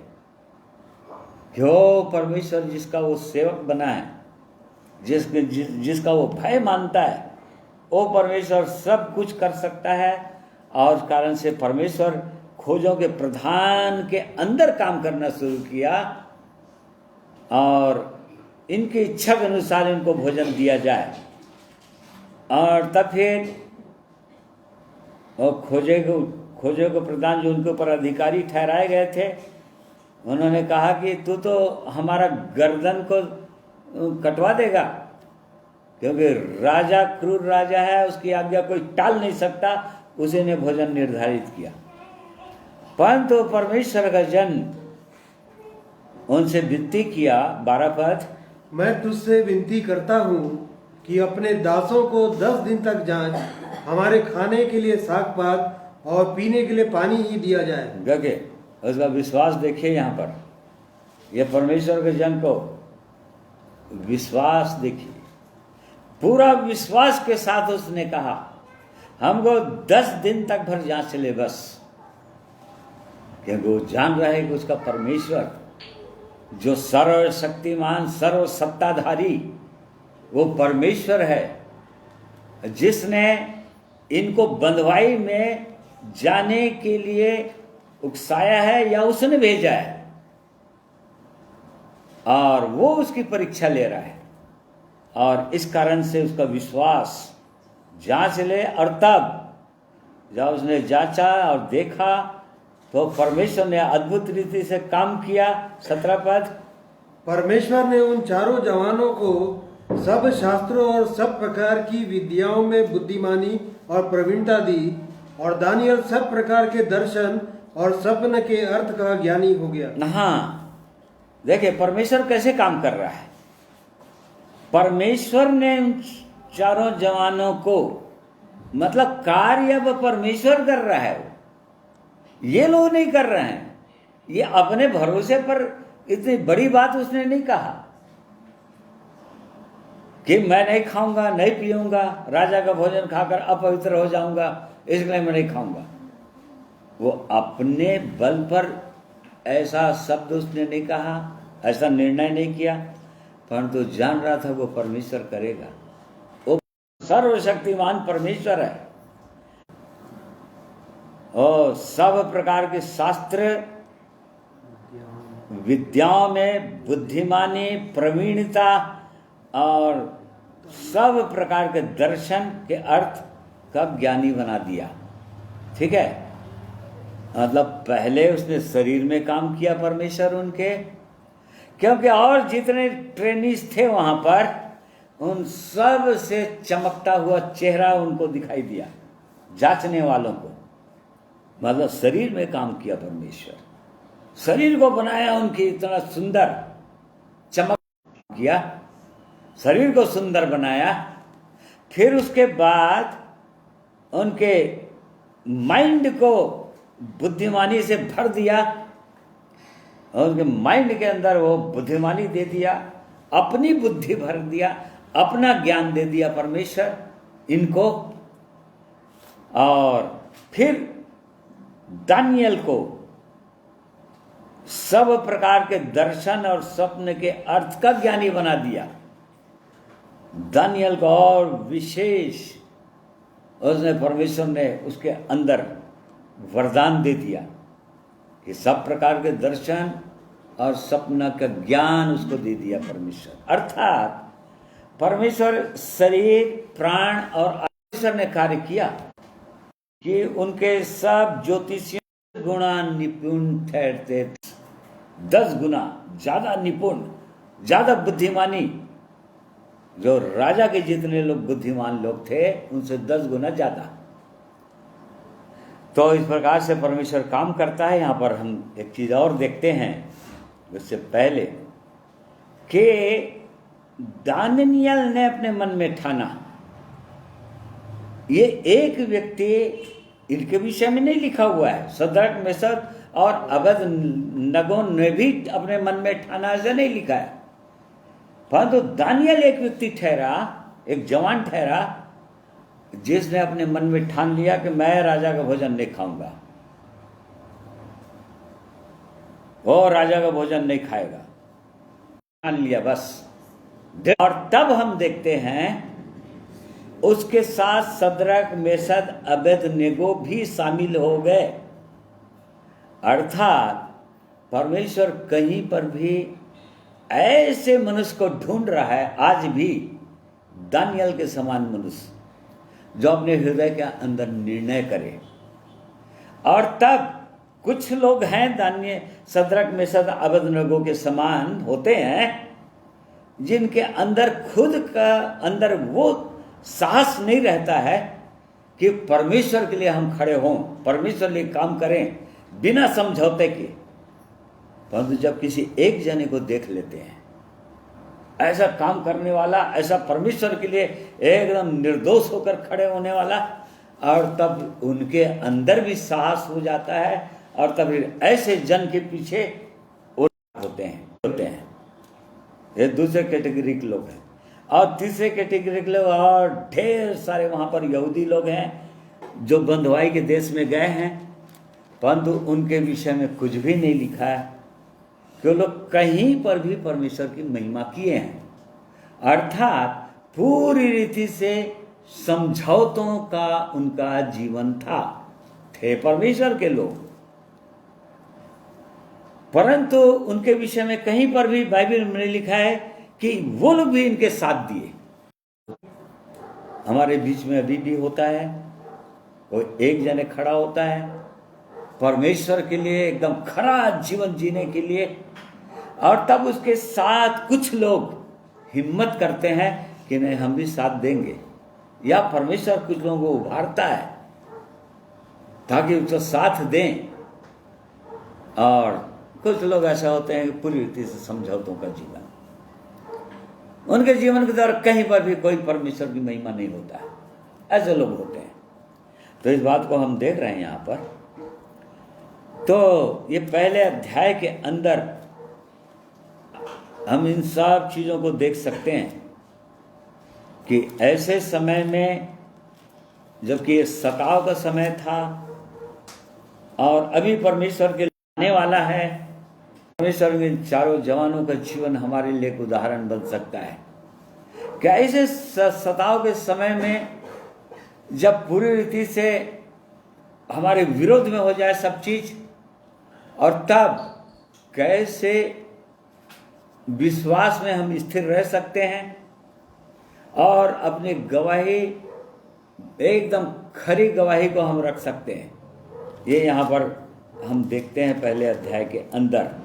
कि वो परमेश्वर जिसका वो सेवक बना है, जिसका वो भय मानता है, वो परमेश्वर सब कुछ कर सकता है। और उस कारण से परमेश्वर खोजों के प्रधान के अंदर काम करना शुरू किया और इनकी इच्छा के अनुसार इनको भोजन दिया जाए। और तब फिर खोजे को प्रधान जो उनके ऊपर अधिकारी ठहराए गए थे, उन्होंने कहा कि तू तो हमारा गर्दन को कटवा देगा, क्योंकि राजा क्रूर राजा है, उसकी आज्ञा कोई टाल नहीं सकता। उसी ने भोजन निर्धारित किया। परंतु परमेश्वर का जन उनसे विनती किया। 12 पद, मैं तुझसे विनती करता हूँ कि अपने दासों को 10 दिन तक जांच, हमारे खाने के लिए साग पात और पीने के लिए पानी ही दिया जाए। देखिए उसका विश्वास देखिए। यहाँ पर यह परमेश्वर के जन को विश्वास देखिए, पूरा विश्वास के साथ उसने कहा हमको 10 दिन तक भर जांच ले बस, क्योंकि वो जान रहा है कि उसका परमेश्वर जो सर्वशक्तिमान सर्व सत्ताधारी वो परमेश्वर है, जिसने इनको बंधुआई में जाने के लिए उकसाया है या उसने भेजा है, और वो उसकी परीक्षा ले रहा है। और इस कारण से उसका विश्वास जांच ले, और तब जब उसने जांचा और देखा तो परमेश्वर ने अद्भुत रीति से काम किया। 17 पद, परमेश्वर ने उन चारों जवानों को सब शास्त्रों और सब प्रकार की विद्याओं में बुद्धिमानी और प्रवीणता दी, और दानियल सब प्रकार के दर्शन और सपने के अर्थ का ज्ञानी हो गया। हाँ, देखिए परमेश्वर कैसे काम कर रहा है। परमेश्वर ने उन चारों जवानों को, मतलब कार्य अब परमेश्वर कर रहा है, ये लोग नहीं कर रहे हैं। ये अपने भरोसे पर इतनी बड़ी बात उसने नहीं कहा कि मैं नहीं खाऊंगा, नहीं पीऊंगा, राजा का भोजन खाकर अपवित्र हो जाऊंगा, इसलिए मैं नहीं खाऊंगा। वो अपने बल पर ऐसा शब्द उसने नहीं कहा, ऐसा निर्णय नहीं किया, परंतु जान रहा था वो परमेश्वर करेगा। वो सर्वशक्तिमान परमेश्वर है और सब प्रकार के शास्त्र विद्याओं में बुद्धिमानी, प्रवीणता और सब प्रकार के दर्शन के अर्थ का ज्ञानी बना दिया। ठीक है, मतलब पहले उसने शरीर में काम किया परमेश्वर उनके, क्योंकि और जितने ट्रेनिस थे वहां पर उन सब से चमकता हुआ चेहरा उनको दिखाई दिया, जांचने वालों को। मतलब शरीर में काम किया परमेश्वर, शरीर को बनाया उनकी इतना सुंदर, चमक किया, शरीर को सुंदर बनाया। फिर उसके बाद उनके माइंड को बुद्धिमानी से भर दिया और उनके माइंड के अंदर वो बुद्धिमानी दे दिया, अपनी बुद्धि भर दिया, अपना ज्ञान दे दिया परमेश्वर इनको। और फिर दानियल को सब प्रकार के दर्शन और स्वप्न के अर्थ का ज्ञानी बना दिया। दानियल को और विशेष उसने परमेश्वर ने उसके अंदर वरदान दे दिया कि सब प्रकार के दर्शन और सपना का ज्ञान उसको दे दिया परमेश्वर। अर्थात परमेश्वर शरीर, प्राण और परमेश्वर ने कार्य किया कि उनके सब ज्योतिषियों गुणा निपुण ठहरते, 10 गुना ज्यादा निपुण, ज्यादा बुद्धिमानी। जो राजा के जितने लोग बुद्धिमान लोग थे उनसे 10 गुना ज्यादा। तो इस प्रकार से परमेश्वर काम करता है। यहाँ पर हम एक चीज और देखते हैं उससे पहले कि दानियल ने अपने मन में ठाना। ये एक व्यक्ति इनके विषय में नहीं लिखा हुआ है, शद्रक, मेशक और अबेदनगो ने भी अपने मन में ठाना, ऐसा नहीं लिखा है। परंतु दानियल एक व्यक्ति ठहरा, एक जवान ठहरा, जिसने अपने मन में ठान लिया कि मैं राजा का भोजन नहीं खाऊंगा, वो राजा का भोजन नहीं खाएगा, ठान लिया बस। और तब हम देखते हैं उसके साथ शद्रक, मेशक, अबेदनगो भी शामिल हो गए। अर्थात परमेश्वर कहीं पर भी ऐसे मनुष्य को ढूंढ रहा है, आज भी दानियल के समान मनुष्य जो अपने हृदय के अंदर निर्णय करे। और तब कुछ लोग हैं दानियल, शद्रक, मेशक, अबेदनगो के समान होते हैं, जिनके अंदर खुद का अंदर वो साहस नहीं रहता है कि परमेश्वर के लिए हम खड़े हों, परमेश्वर के लिए काम करें बिना समझौते के। परंतु जब किसी एक जने को देख लेते हैं ऐसा काम करने वाला, ऐसा परमेश्वर के लिए एकदम निर्दोष होकर खड़े होने वाला, और तब उनके अंदर भी साहस हो जाता है, और तब ऐसे जन के पीछे होते हैं। ये दूसरे कैटेगरी के लोग हैं। और तीसरे कैटेगरी के लोग और ढेर सारे वहाँ पर यहूदी लोग हैं जो बंधुआई के देश में गए हैं, परंतु उनके विषय में कुछ भी नहीं लिखा है कि वो लोग कहीं पर भी परमेश्वर की महिमा किए हैं। अर्थात पूरी रीति से समझौतों का उनका जीवन था, थे परमेश्वर के लोग, परंतु उनके विषय में कहीं पर भी बाइबल में लिखा है कि वो लोग भी इनके साथ दिए। हमारे बीच में अभी भी होता है, वो एक जने खड़ा होता है परमेश्वर के लिए, एकदम खरा जीवन जीने के लिए, और तब उसके साथ कुछ लोग हिम्मत करते हैं कि नहीं हम भी साथ देंगे, या परमेश्वर कुछ लोगों को उभारता है ताकि उसको साथ दें। और कुछ लोग ऐसा होते हैं कि पूरी रीति से समझौतों का जीवन, उनके जीवन के द्वारा कहीं पर भी कोई परमेश्वर की महिमा नहीं होता है, ऐसे लोग होते हैं। तो इस बात को हम देख रहे हैं यहाँ पर। तो ये पहले अध्याय के अंदर हम इन सब चीज़ों को देख सकते हैं कि ऐसे समय में, जबकि ये सताव का समय था और अभी परमेश्वर के आने वाला है, परमेश्वर के चारों जवानों का जीवन हमारे लिए एक उदाहरण बन सकता है। क्या ऐसे सताव के समय में जब पूरी रीति से हमारे विरोध में हो जाए सब चीज, और तब कैसे विश्वास में हम स्थिर रह सकते हैं और अपनी गवाही, एकदम खरी गवाही को हम रख सकते हैं। ये यहाँ पर हम देखते हैं पहले अध्याय के अंदर।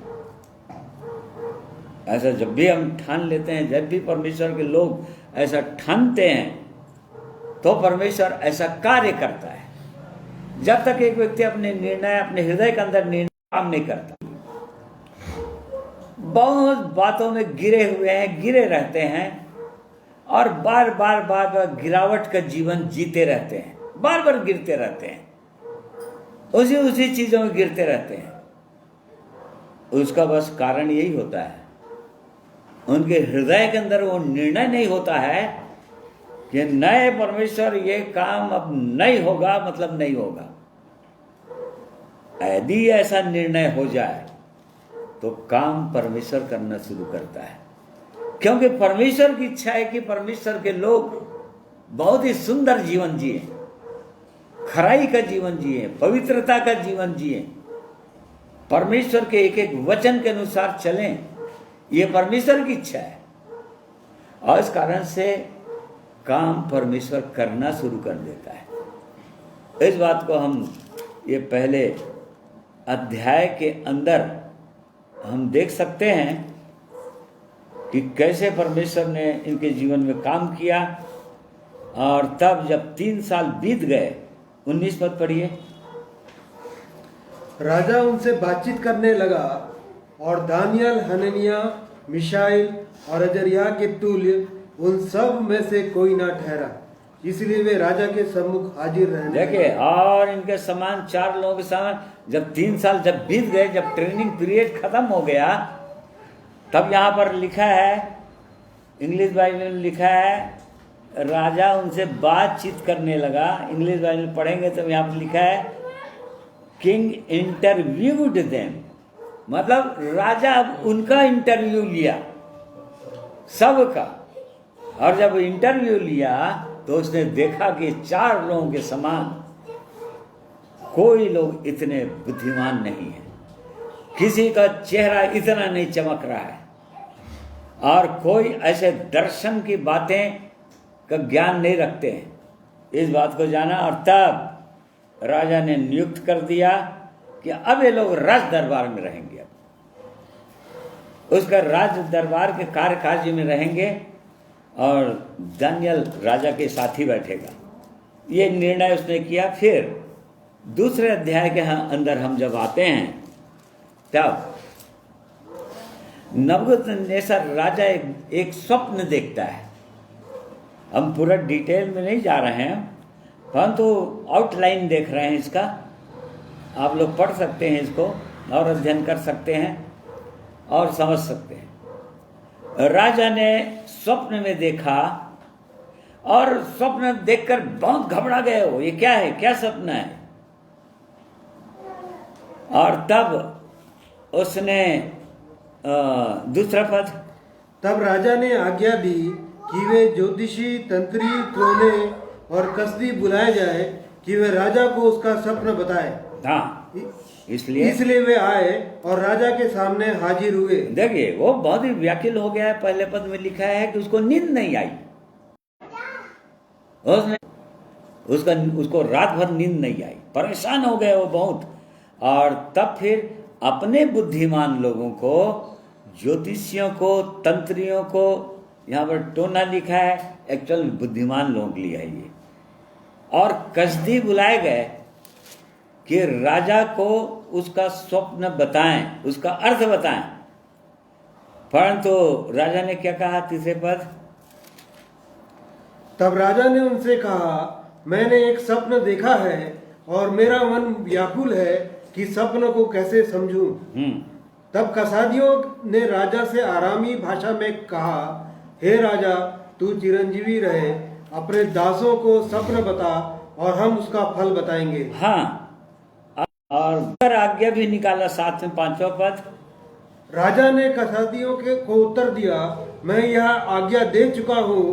ऐसा जब भी हम ठान लेते हैं, जब भी परमेश्वर के लोग ऐसा ठानते हैं, तो परमेश्वर ऐसा कार्य करता है। जब तक एक व्यक्ति अपने निर्णय, अपने हृदय के अंदर निर्णय काम नहीं करता, बहुत बातों में गिरे हुए हैं, गिरे रहते हैं और बार बार गिरावट का जीवन जीते रहते हैं, बार बार गिरते रहते हैं, उसी चीजों में गिरते रहते हैं। उसका बस कारण यही होता है, उनके हृदय के अंदर वो निर्णय नहीं होता है कि नए परमेश्वर ये काम अब नहीं होगा, मतलब नहीं होगा। यदि ऐसा निर्णय हो जाए तो काम परमेश्वर करना शुरू करता है, क्योंकि परमेश्वर की इच्छा है कि परमेश्वर के लोग बहुत ही सुंदर जीवन जिए, खराई का जीवन जिए, पवित्रता का जीवन जिए, परमेश्वर के एक एक वचन के अनुसार चलें। ये परमेश्वर की इच्छा है और इस कारण से काम परमेश्वर करना शुरू कर देता है। इस बात को हम ये पहले अध्याय के अंदर हम देख सकते हैं कि कैसे परमेश्वर ने इनके जीवन में काम किया। और तब जब 3 साल बीत गए, 19 पद पढ़िए। राजा उनसे बातचीत करने लगा और दानियल, हननिया, मिशाइल और अजरिया के तुल्य उन सब में से कोई ना ठहरा, इसलिए वे राजा के सम्मुख हाजिर रहने देखिए। और इनके समान 4 लोगों के समान जब 3 साल जब बीत गए, जब ट्रेनिंग पीरियड खत्म हो गया, तब यहाँ पर लिखा है, इंग्लिश बाइबल में लिखा है राजा उनसे बातचीत करने लगा। इंग्लिश बाइबल में पढ़ेंगे तो यहाँ पर लिखा है किंग इंटरव्यूड देम, मतलब राजा अब उनका इंटरव्यू लिया सबका। और जब इंटरव्यू लिया तो उसने देखा कि 4 लोगों के समान कोई लोग इतने बुद्धिमान नहीं है, किसी का चेहरा इतना नहीं चमक रहा है और कोई ऐसे दर्शन की बातें का ज्ञान नहीं रखते हैं। इस बात को जाना और तब राजा ने नियुक्त कर दिया कि अब ये लोग राज दरबार में रहेंगे। अब उसका राज दरबार के कार्यकार्य में रहेंगे और दानियल राजा के साथ ही बैठेगा। ये निर्णय उसने किया। फिर दूसरे अध्याय के अंदर हम जब आते हैं, तब नबूकदनेस्सर राजा एक स्वप्न देखता है। हम पूरा डिटेल में नहीं जा रहे हैं, परंतु आउटलाइन देख रहे हैं इसका। आप लोग पढ़ सकते हैं इसको और अध्ययन कर सकते हैं और समझ सकते हैं। राजा ने स्वप्न में देखा और स्वप्न देखकर बहुत घबरा गए। हो ये क्या है, क्या सपना है? और तब उसने दूसरा पद, तब राजा ने आज्ञा दी कि वे ज्योतिषी, तंत्री, क्रोने और कसदी बुलाए जाए कि वे राजा को उसका स्वप्न बताए। हाँ, इसलिए वे आए और राजा के सामने हाजिर हुए। देखिए, वो बहुत ही व्याकुल हो गया है। पहले पद में लिखा है कि उसको नींद नहीं आई, उसको रात भर नींद नहीं आई, परेशान हो गए वो बहुत। और तब फिर अपने बुद्धिमान लोगों को, ज्योतिषियों को, तंत्रियों को, यहाँ पर टोना लिखा है, एक्चुअल बुद्धिमान लोगों के लिए है ये, और कसदी बुलाए गए कि राजा को उसका स्वप्न बताएं, उसका अर्थ बताएं। परंतु राजा ने क्या कहा? तीसरे पद, तब राजा ने उनसे कहा, मैंने एक स्वप्न देखा है और मेरा मन व्याकुल है कि स्वप्न को कैसे समझूं। तब कसादियों ने राजा से आरामी भाषा में कहा, हे राजा, तू चिरंजीवी रहे, अपने दासों को स्वप्न बता और हम उसका फल बताएंगे। हाँ, और आज्ञा भी निकाला। साथ में 5वां पद, राजा ने कसादियों को उत्तर दिया, मैं यह आज्ञा दे चुका हूँ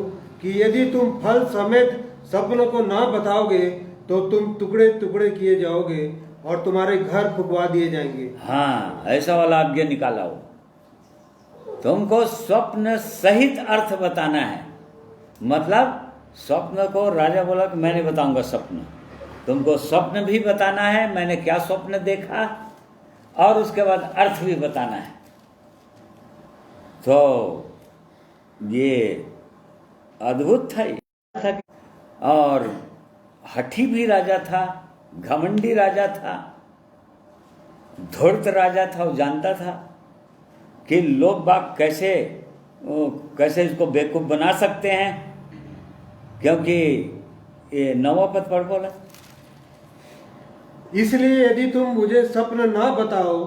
कि यदि तुम फल समेत सपनों को ना बताओगे तो तुम टुकड़े टुकड़े किए जाओगे और तुम्हारे घर फुकवा दिए जाएंगे। हाँ, ऐसा वाला आज्ञा निकाला हो। तुमको स्वप्न सहित अर्थ बताना है। मतलब स्वप्न को राजा बोला कि मैं नहीं बताऊंगा स्वप्न, तुमको स्वप्न भी बताना है, मैंने क्या स्वप्न देखा, और उसके बाद अर्थ भी बताना है। तो ये अद्भुत था। और हठी भी राजा था, घमंडी राजा था, धूर्त राजा था। वो जानता था कि लोग बाग कैसे इसको बेवकूफ बना सकते हैं, क्योंकि ये नौवां पद पढ़ बोला, इसलिए यदि तुम मुझे स्वप्न ना बताओ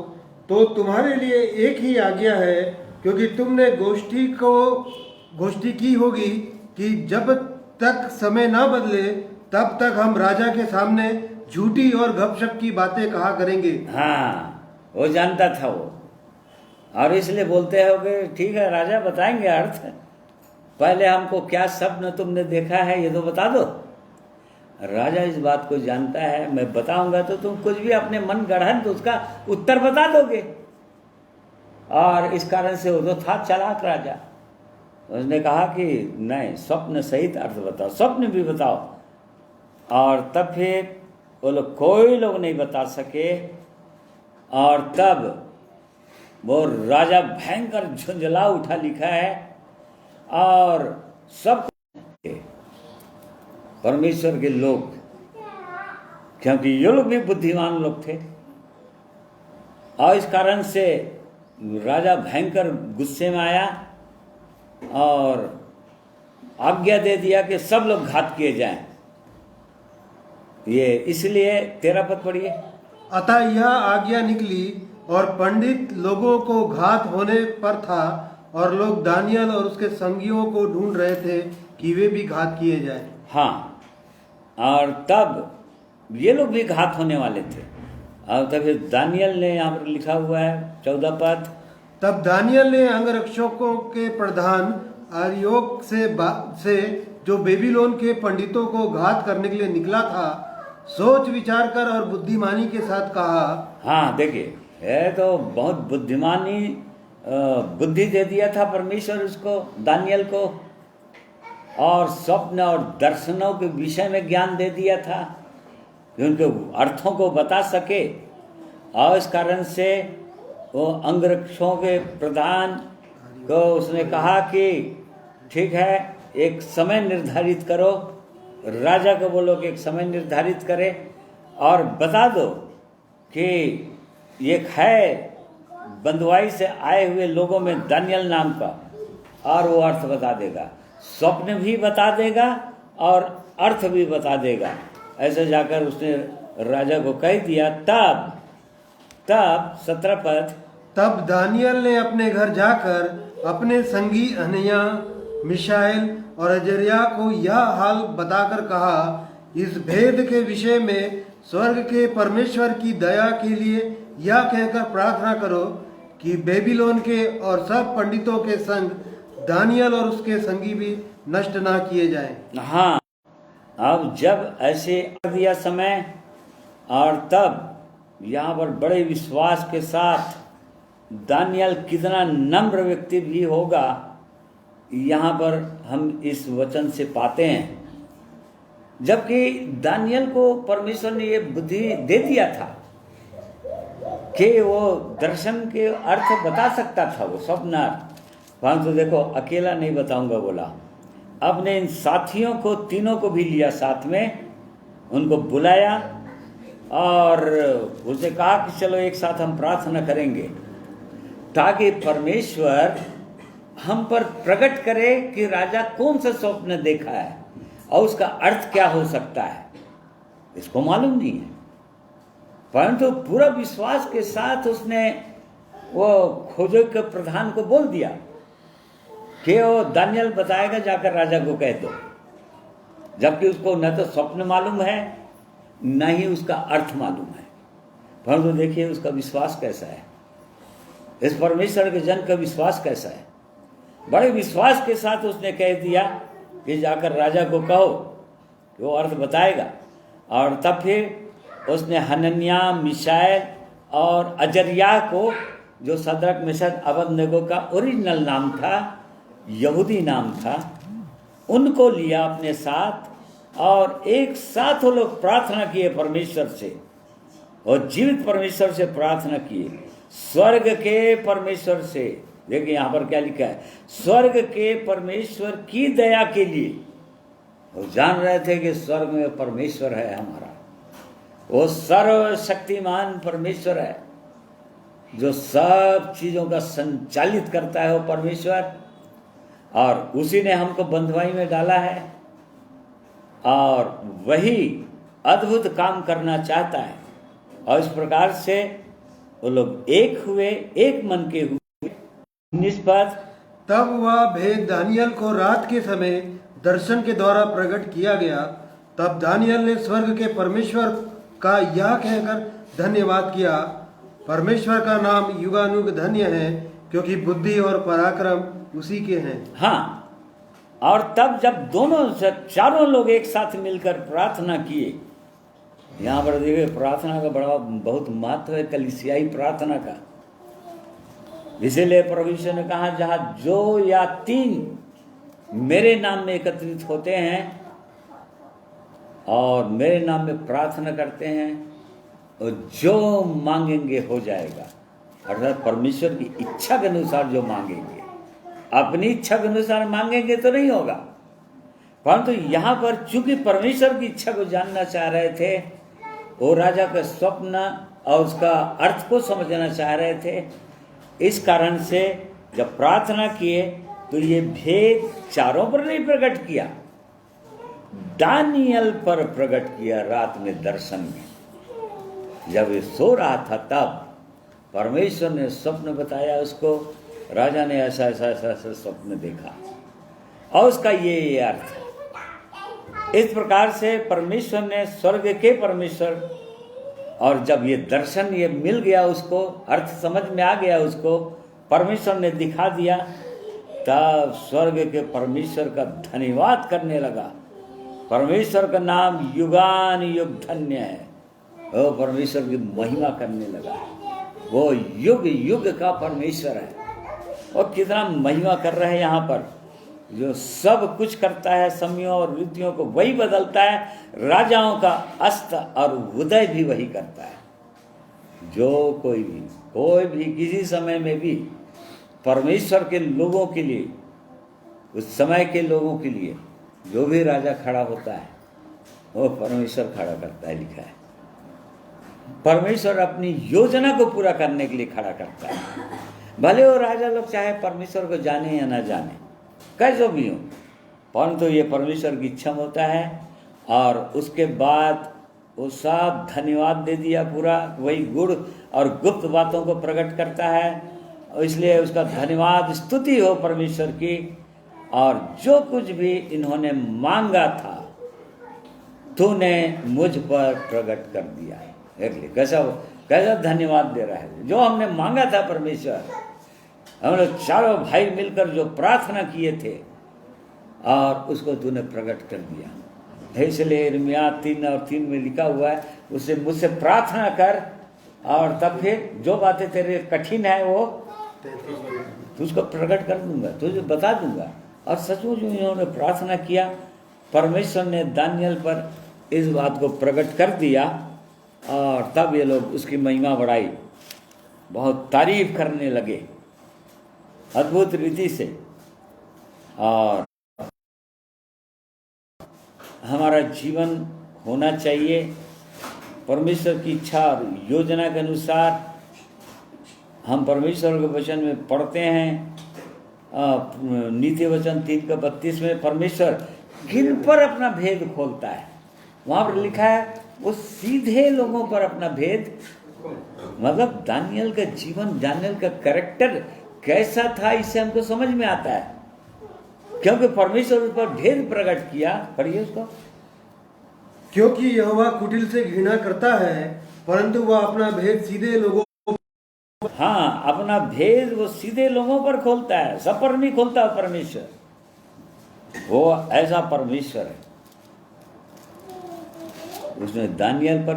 तो तुम्हारे लिए एक ही आज्ञा है, क्योंकि तुमने गोष्ठी की होगी कि जब तक समय ना बदले तब तक हम राजा के सामने झूठी और गपशप की बातें कहा करेंगे। हाँ, वो जानता था वो, और इसलिए बोलते होगे ठीक है राजा बताएंगे अर्थ, पहले हमको क्या स्वप्न तुमने देखा है ये तो बता दो। राजा इस बात को जानता है, मैं बताऊंगा तो तुम कुछ भी अपने मन गढ़ंत तो उसका उत्तर बता दोगे। और इस कारण से वो तो था चालाक राजा, उसने कहा कि नहीं, स्वप्न सहित अर्थ बताओ, स्वप्न भी बताओ। और तब फिर वो लोग, कोई लोग नहीं बता सके। और तब वो राजा भयंकर झुंझला उठा, लिखा है, और सब परमेश्वर के लोग, क्योंकि ये लोग भी बुद्धिमान लोग थे, और इस कारण से राजा भयंकर गुस्से में आया और आज्ञा दे दिया कि सब लोग घात किए जाएं। ये इसलिए 13 पद पढ़िए। अतः यह आज्ञा निकली और पंडित लोगों को घात होने पर था, और लोग दानियल और उसके संगियों को ढूंढ रहे थे कि वे भी घात किए जाएं। हाँ, और तब ये लोग भी घात होने वाले थे। और तब दानियल ने, यहाँ पर लिखा हुआ है 14 पद, तब दानियल ने अंगरक्षकों के प्रधान आर्योक से जो बेबीलोन के पंडितों को घात करने के लिए निकला था, सोच विचार कर और बुद्धिमानी के साथ कहा। हाँ देखिए, है तो बहुत बुद्धिमानी, बुद्धि दे दिया था परमेश्वर उसको, दानियल को, और स्वप्न और दर्शनों के विषय में ज्ञान दे दिया था कि उनके अर्थों को बता सके। और इस कारण से वो अंगरक्षकों के प्रधान को उसने कहा कि ठीक है, एक समय निर्धारित करो, राजा को बोलो कि एक समय निर्धारित करे और बता दो कि एक है बंधुआई से आए हुए लोगों में दानियल नाम का, और वो अर्थ बता देगा, स्वप्न भी बता देगा और अर्थ भी बता देगा। ऐसे जाकर उसने राजा को कह दिया। तब 17 पद, तब दानियल ने अपने घर जाकर अपने संगी हनन्याह, मिशाएल और अजर्याह को यह हाल बताकर कहा, इस भेद के विषय में स्वर्ग के परमेश्वर की दया के लिए यह कहकर प्रार्थना करो कि बेबीलोन के और सब पंडितों के संग दानियल और उसके संगी भी नष्ट ना किए जाएं। हाँ, अब जब ऐसे कर दिया समय, और तब यहाँ पर बड़े विश्वास के साथ दानियल कितना नम्र व्यक्ति भी होगा, यहाँ पर हम इस वचन से पाते हैं। जबकि दानियल को परमेश्वर ने ये बुद्धि दे दिया था कि वो दर्शन के अर्थ बता सकता था, वो स्वप्नार्थ, परंतु देखो अकेला नहीं बताऊंगा बोला। अपने इन साथियों को, तीनों को भी लिया साथ में, उनको बुलाया और उसने कहा कि चलो एक साथ हम प्रार्थना करेंगे ताकि परमेश्वर हम पर प्रकट करे कि राजा कौन सा स्वप्न देखा है और उसका अर्थ क्या हो सकता है। इसको मालूम नहीं है, परंतु पूरा विश्वास के साथ उसने वो खोजों के प्रधान को बोल दिया कि वो दानियल बताएगा, जाकर राजा को कह दो। जबकि उसको न तो स्वप्न मालूम है न ही उसका अर्थ मालूम है, परंतु देखिए उसका विश्वास कैसा है। इस परमेश्वर के जन का विश्वास कैसा है। बड़े विश्वास के साथ उसने कह दिया कि जाकर राजा को कहो, वो अर्थ बताएगा। और तब फिर उसने हनन्याह, मिशाएल और अजर्याह को, जो सदरक, मेशक, अबेदनगो का ओरिजिनल नाम था, यहूदी नाम था, उनको लिया अपने साथ और एक साथ वो लोग प्रार्थना किए परमेश्वर से, और जीवित परमेश्वर से प्रार्थना किए, स्वर्ग के परमेश्वर से। देखिए यहाँ पर क्या लिखा है, स्वर्ग के परमेश्वर की दया के लिए। वो जान रहे थे कि स्वर्ग में परमेश्वर है हमारा, वो सर्वशक्तिमान परमेश्वर है, जो सब चीज़ों का संचालित करता है वो परमेश्वर, और उसी ने हमको बंधुआई में डाला है और वही अद्भुत काम करना चाहता है। और इस प्रकार से वो लोग एक हुए, एक मन के हुए। निष्पत तब वह भेद दानियल को रात के समय दर्शन के द्वारा प्रकट किया गया। तब दानियल ने स्वर्ग के परमेश्वर का यह कहकर धन्यवाद किया, परमेश्वर का नाम युगानुग धन्य है, क्योंकि बुद्धि और पराक्रम उसी के हैं। हाँ, और तब जब दोनों चारों लोग एक साथ मिलकर प्रार्थना किए, यहाँ पर देखिए प्रार्थना का बड़ा बहुत महत्व है, कलीसियाई प्रार्थना का। इसीलिए प्रभु यीशु ने कहा, जहाँ 2 या 3 मेरे नाम में एकत्रित होते हैं और मेरे नाम में प्रार्थना करते हैं, और जो मांगेंगे हो जाएगा। अर्थात परमेश्वर की इच्छा के अनुसार जो मांगेंगे, अपनी इच्छा के अनुसार मांगेंगे तो नहीं होगा। परंतु यहाँ पर चूंकि परमेश्वर की इच्छा को जानना चाह रहे थे, वो राजा का स्वप्न और उसका अर्थ को समझना चाह रहे थे, इस कारण से जब प्रार्थना किए तो ये भेद चारों पर नहीं प्रकट किया, दानियल पर प्रकट किया। रात में दर्शन में जब ये सो रहा था, तब परमेश्वर ने स्वप्न बताया उसको, राजा ने ऐसा ऐसा ऐसा ऐसा स्वप्न देखा और उसका ये अर्थ है। इस प्रकार से परमेश्वर ने, स्वर्ग के परमेश्वर, और जब ये दर्शन ये मिल गया उसको, अर्थ समझ में आ गया उसको, परमेश्वर ने दिखा दिया, तब स्वर्ग के परमेश्वर का धन्यवाद करने लगा। परमेश्वर का नाम युगान युग धन्य है। वो परमेश्वर की महिमा करने लगा, वो युग युग का परमेश्वर है। और कितना महिमा कर रहे हैं यहाँ पर, जो सब कुछ करता है, समयों और ऋतुओं को वही बदलता है, राजाओं का अस्त और उदय भी वही करता है। जो कोई भी किसी समय में भी परमेश्वर के लोगों के लिए, उस समय के लोगों के लिए जो भी राजा खड़ा होता है, वो परमेश्वर खड़ा करता है। लिखा है परमेश्वर अपनी योजना को पूरा करने के लिए खड़ा करता है। भले वो राजा लोग चाहे परमेश्वर को जाने या ना जाने, कैसे भी हो, परंतु ये परमेश्वर की इच्छा होता है। और उसके बाद वो सब धन्यवाद दे दिया पूरा, वही गुड़ और गुप्त बातों को प्रकट करता है। इसलिए उसका धन्यवाद, स्तुति हो परमेश्वर की। और जो कुछ भी इन्होंने मांगा था, तूने मुझ पर प्रकट कर दिया है। कैसा कैसा धन्यवाद दे रहा है। जो हमने मांगा था परमेश्वर, हम लोग चारों भाई मिलकर जो प्रार्थना किए थे, और उसको तूने प्रकट कर दिया। इसलिए यिर्मयाह 3:3 में लिखा हुआ है, उससे मुझसे प्रार्थना कर, और तब फिर जो बातें तेरे कठिन है वो तुझको प्रकट कर दूंगा, तुझे बता दूंगा। और सचमुच इन्होंने प्रार्थना किया, परमेश्वर ने दानियल पर इस बात को प्रकट कर दिया, और तब ये लोग उसकी महिमा बढ़ाई, बहुत तारीफ करने लगे अद्भुत रीति से। और हमारा जीवन होना चाहिए परमेश्वर की इच्छा और योजना के अनुसार। हम परमेश्वर के वचन में पढ़ते हैं, नीति वचन 3:32 में परमेश्वर किन पर अपना भेद खोलता है। वहाँ पर लिखा है वो सीधे लोगों पर अपना भेद, मतलब दानियल का जीवन, दानियल का कैरेक्टर कैसा था, इससे हमको समझ में आता है, क्योंकि परमेश्वर उस पर भेद प्रकट किया। पढ़िए उसको। क्योंकि यहोवा कुटिल से घृणा करता है, परंतु वह अपना भेद सीधे लोगों। हाँ, अपना भेद वो सीधे लोगों पर खोलता है, सब पर नहीं खोलता परमेश्वर। वो ऐसा परमेश्वर है। उसने दानियल पर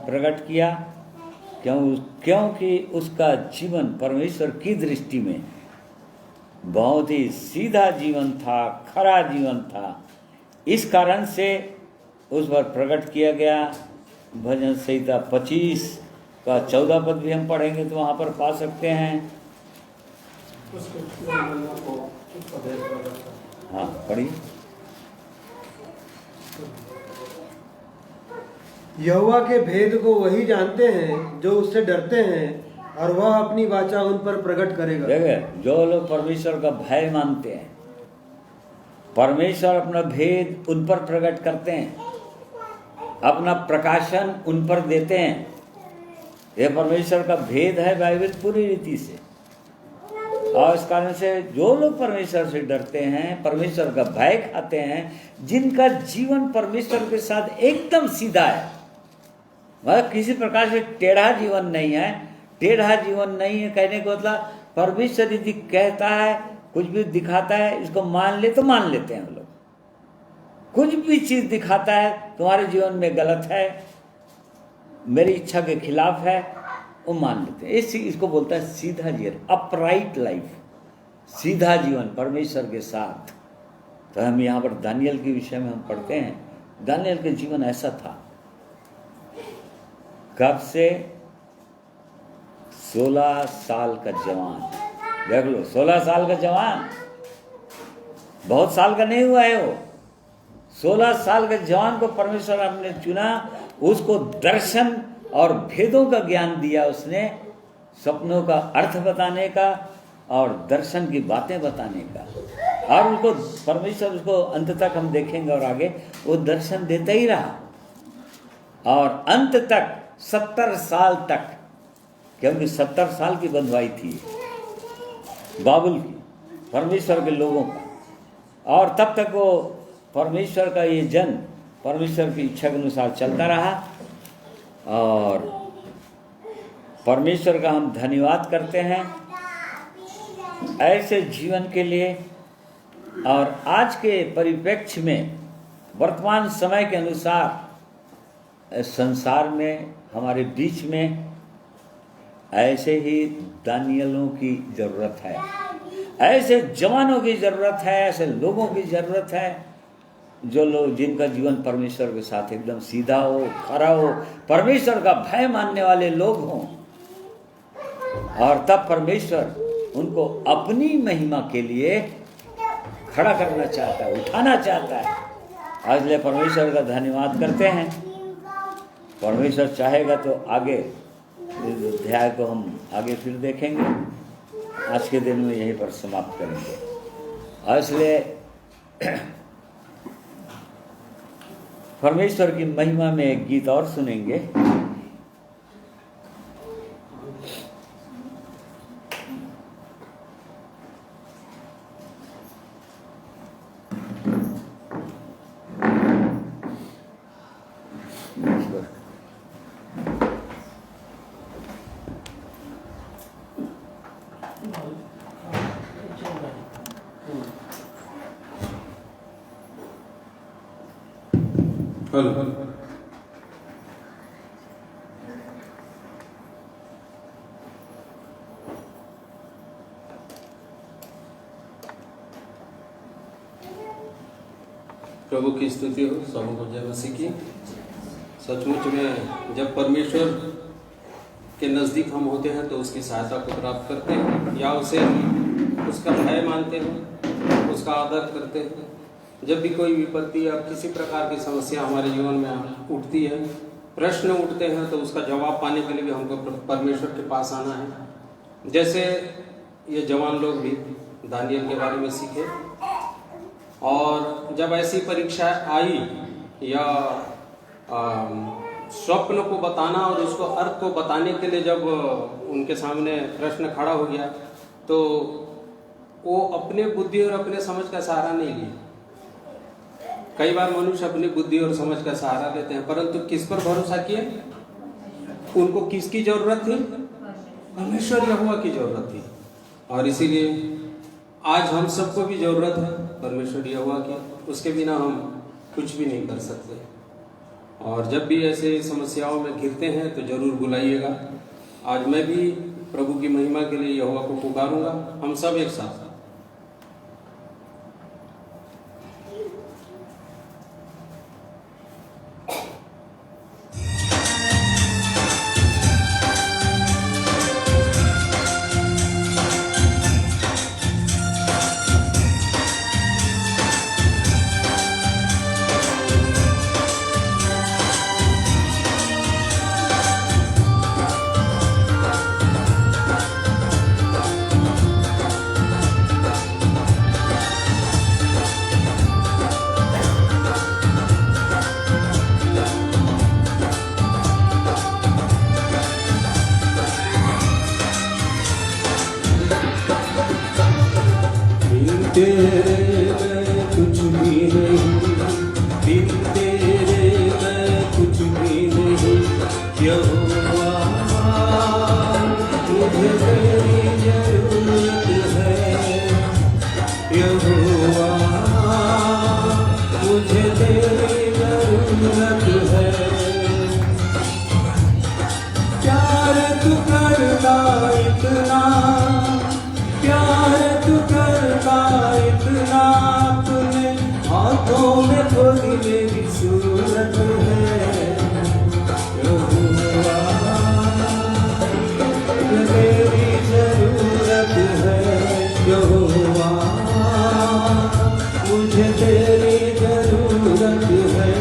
प्रकट किया, क्योंकि उसका जीवन परमेश्वर की दृष्टि में बहुत ही सीधा जीवन था, खरा जीवन था। इस कारण से उस पर प्रकट किया गया। भजन संहिता 25 का 14 पद भी हम पढ़ेंगे तो वहाँ पर पा सकते हैं। हाँ, पढ़िए। यहोवा के भेद को वही जानते हैं जो उससे डरते हैं, और वह अपनी वाचा उन पर प्रकट करेगा। देखिए, जो लोग परमेश्वर का भय मानते हैं, परमेश्वर अपना भेद उन पर प्रकट करते हैं, अपना प्रकाशन उन पर देते हैं। यह परमेश्वर का भेद है बाइबल पूरी रीति से। और इस कारण से जो लोग परमेश्वर से डरते हैं, परमेश्वर का भय खाते हैं, जिनका जीवन परमेश्वर के साथ एकदम सीधा है, मतलब किसी प्रकार से टेढ़ा जीवन नहीं है। टेढ़ा जीवन नहीं है कहने का मतलब, परमेश्वर यदि कहता है, कुछ भी दिखाता है, इसको मान ले तो मान लेते हैं हम लोग। कुछ भी चीज दिखाता है तुम्हारे जीवन में गलत है, मेरी इच्छा के खिलाफ है, वो मान लेते हैं। इसको बोलता है सीधा जीवन, अपराइट लाइफ, सीधा जीवन परमेश्वर के साथ। तो हम यहाँ पर दानियल के विषय में हम पढ़ते हैं। दानियल के जीवन ऐसा था। कब से? 16 साल का जवान। देख लो, 16 साल का जवान, बहुत साल का नहीं हुआ है वो। 16 साल के जवान को परमेश्वर आपने चुना, उसको दर्शन और भेदों का ज्ञान दिया। उसने सपनों का अर्थ बताने का और दर्शन की बातें बताने का, और उनको परमेश्वर उसको अंत तक हम देखेंगे और आगे वो दर्शन देता ही रहा। और अंत तक 70 साल तक, क्योंकि 70 साल की बंधुआई थी बाबुल की परमेश्वर के लोगों का, और तब तक वो परमेश्वर का ये जन परमेश्वर की इच्छा के अनुसार चलता रहा। और परमेश्वर का हम धन्यवाद करते हैं ऐसे जीवन के लिए। और आज के परिप्रेक्ष्य में, वर्तमान समय के अनुसार संसार में, हमारे बीच में ऐसे ही दानियलों की ज़रूरत है, ऐसे जवानों की ज़रूरत है, ऐसे लोगों की ज़रूरत है जो लोग, जिनका जीवन परमेश्वर के साथ एकदम सीधा हो, खरा हो, परमेश्वर का भय मानने वाले लोग हों। और तब परमेश्वर उनको अपनी महिमा के लिए खड़ा करना चाहता है, उठाना चाहता है। आज ले परमेश्वर का धन्यवाद करते हैं। परमेश्वर चाहेगा तो आगे इस अध्याय को हम आगे फिर देखेंगे। आज के दिन में यहीं पर समाप्त करेंगे। और इसलिए परमेश्वर की महिमा में एक गीत और सुनेंगे। प्रभु की स्तुति हो, सबको जय मसीह की। सचमुच में जब परमेश्वर के नज़दीक हम होते हैं तो उसकी सहायता को प्राप्त करते हैं, या उसे उसका भय मानते हैं, उसका आदर करते हैं। जब भी कोई विपत्ति या किसी प्रकार की समस्या हमारे जीवन में उठती है, प्रश्न उठते हैं, तो उसका जवाब पाने के लिए भी हमको परमेश्वर के पास आना है। जैसे ये जवान लोग भी दानियल के बारे में सीखे, और जब ऐसी परीक्षा आई या स्वप्न को बताना और उसको अर्थ को बताने के लिए जब उनके सामने प्रश्न खड़ा हो गया, तो वो अपने बुद्धि और अपने समझ का सहारा नहीं लिए। कई बार मनुष्य अपनी बुद्धि और समझ का सहारा लेते हैं, परंतु किस पर भरोसा किए? उनको किसकी जरूरत थी? परमेश्वर यहोवा की जरूरत थी। और इसीलिए आज हम सबको भी जरूरत है परमेश्वर यहोवा की, उसके बिना हम कुछ भी नहीं कर सकते। और जब भी ऐसे समस्याओं में घिरते हैं तो जरूर बुलाइएगा। आज मैं भी प्रभु की महिमा के लिए यहोवा को पुकारूंगा, हम सब एक साथ। तेरे मैं कुछ भी नहीं, बिन तेरे मैं कुछ भी नहीं। यहोवा मुझे तेरी जरूरत है, यहोवा मुझे तेरी जरूरत है। प्यार तू करता इतना, प्यार तू करता इतना, अपने हाथों में थोड़ी मेरी सूरत है। यहोवा तेरी जरूरत है, यहोवा मुझे तेरी जरूरत है।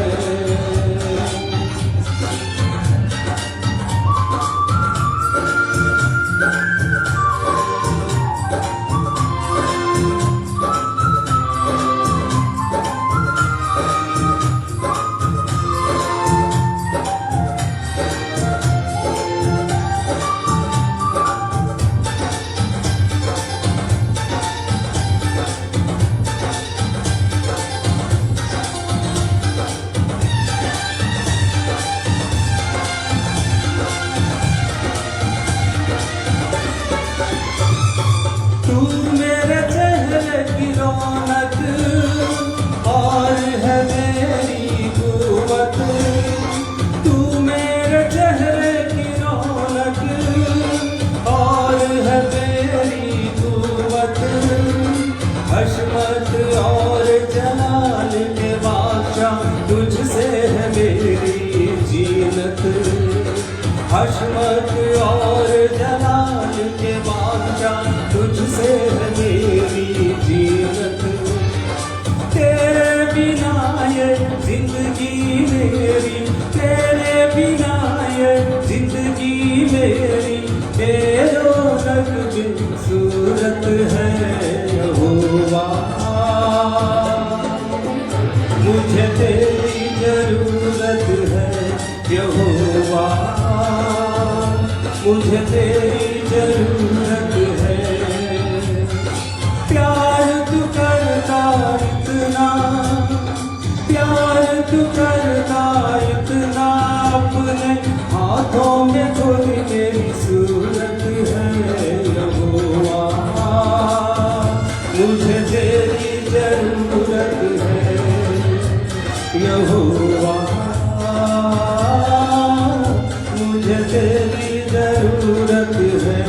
तू मेरे चेहरे की रौनक और है मेरी कुव्वत, तू मेरे चेहरे की रौनक और है मेरी कुव्वत। हशमत और जलाल के बादशाह तुझसे है मेरी जीनत, हशमत और जलाल के बादशाह तुझसे है मेरी जीनत। तेरे बिना ये जिंदगी मेरी, तेरे बिना ये जिंदगी मेरी बेरोनक बिन सूरत है। यहोवा मुझे तेरी जरूरत है, यहोवा मुझे तेरी जरूरत है। प्यार तू करता इतना, प्यार तू करता इतना, अपने हाथों में थोड़ी मेरी सूरत है। यहोवा मुझे तेरी जरूरत है, यहोवा मुझे तेरी जरूरत है।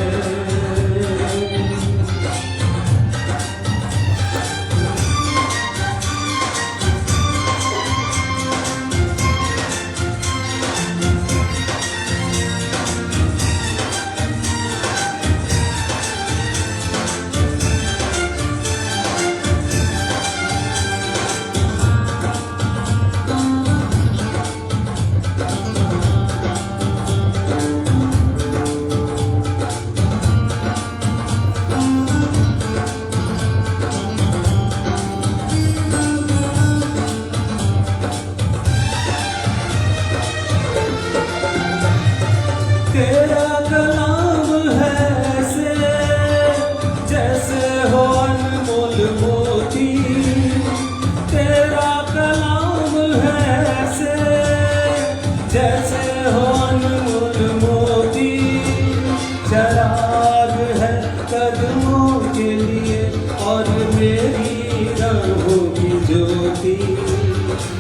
राहों की ज्योति,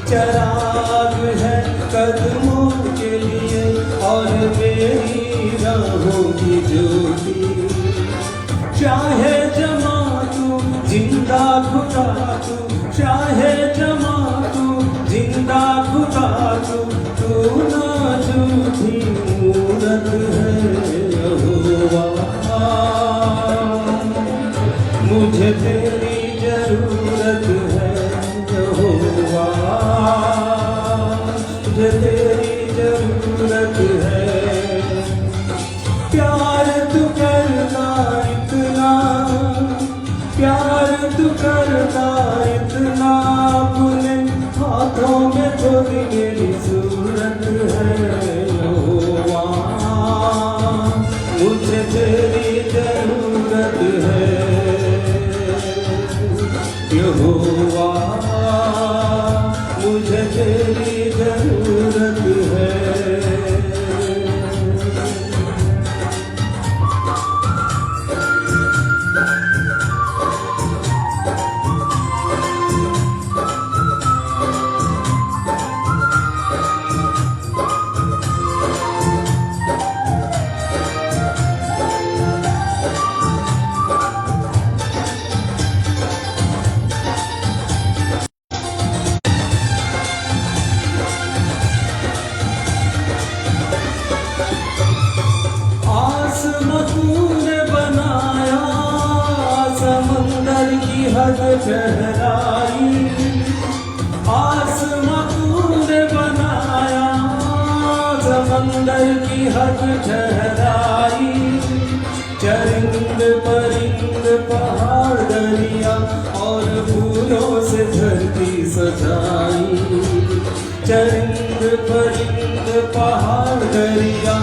चराग है कदमों के लिए और मेरी राहों की ज्योति। चाहे जमा तू जिंदा खुदा तू, चाहे जमा तू जिंदा खुदा तू, तू ना झूठी मूरत है यहोवा। मुझे तेरी जरूरत है यहोवा, मुझे तेरी जरूरत है। प्यार तू करता इतना, प्यार तू करता इतना, अपने हाथों में थोड़ी मेरी सूरत है यहोवा। मुझे तेरी जरूरत है यहोवा, मुझे तेरी जरूरत है। आसमां तूने बनाया, समंदर की हद ठहराई। आसमां तूने बनाया, समंदर की हद ठहराई। चरिंद परिंद पहाड़ दरिया और फूलों से धरती सजाई। चरिंद परिंद पहाड़ दरिया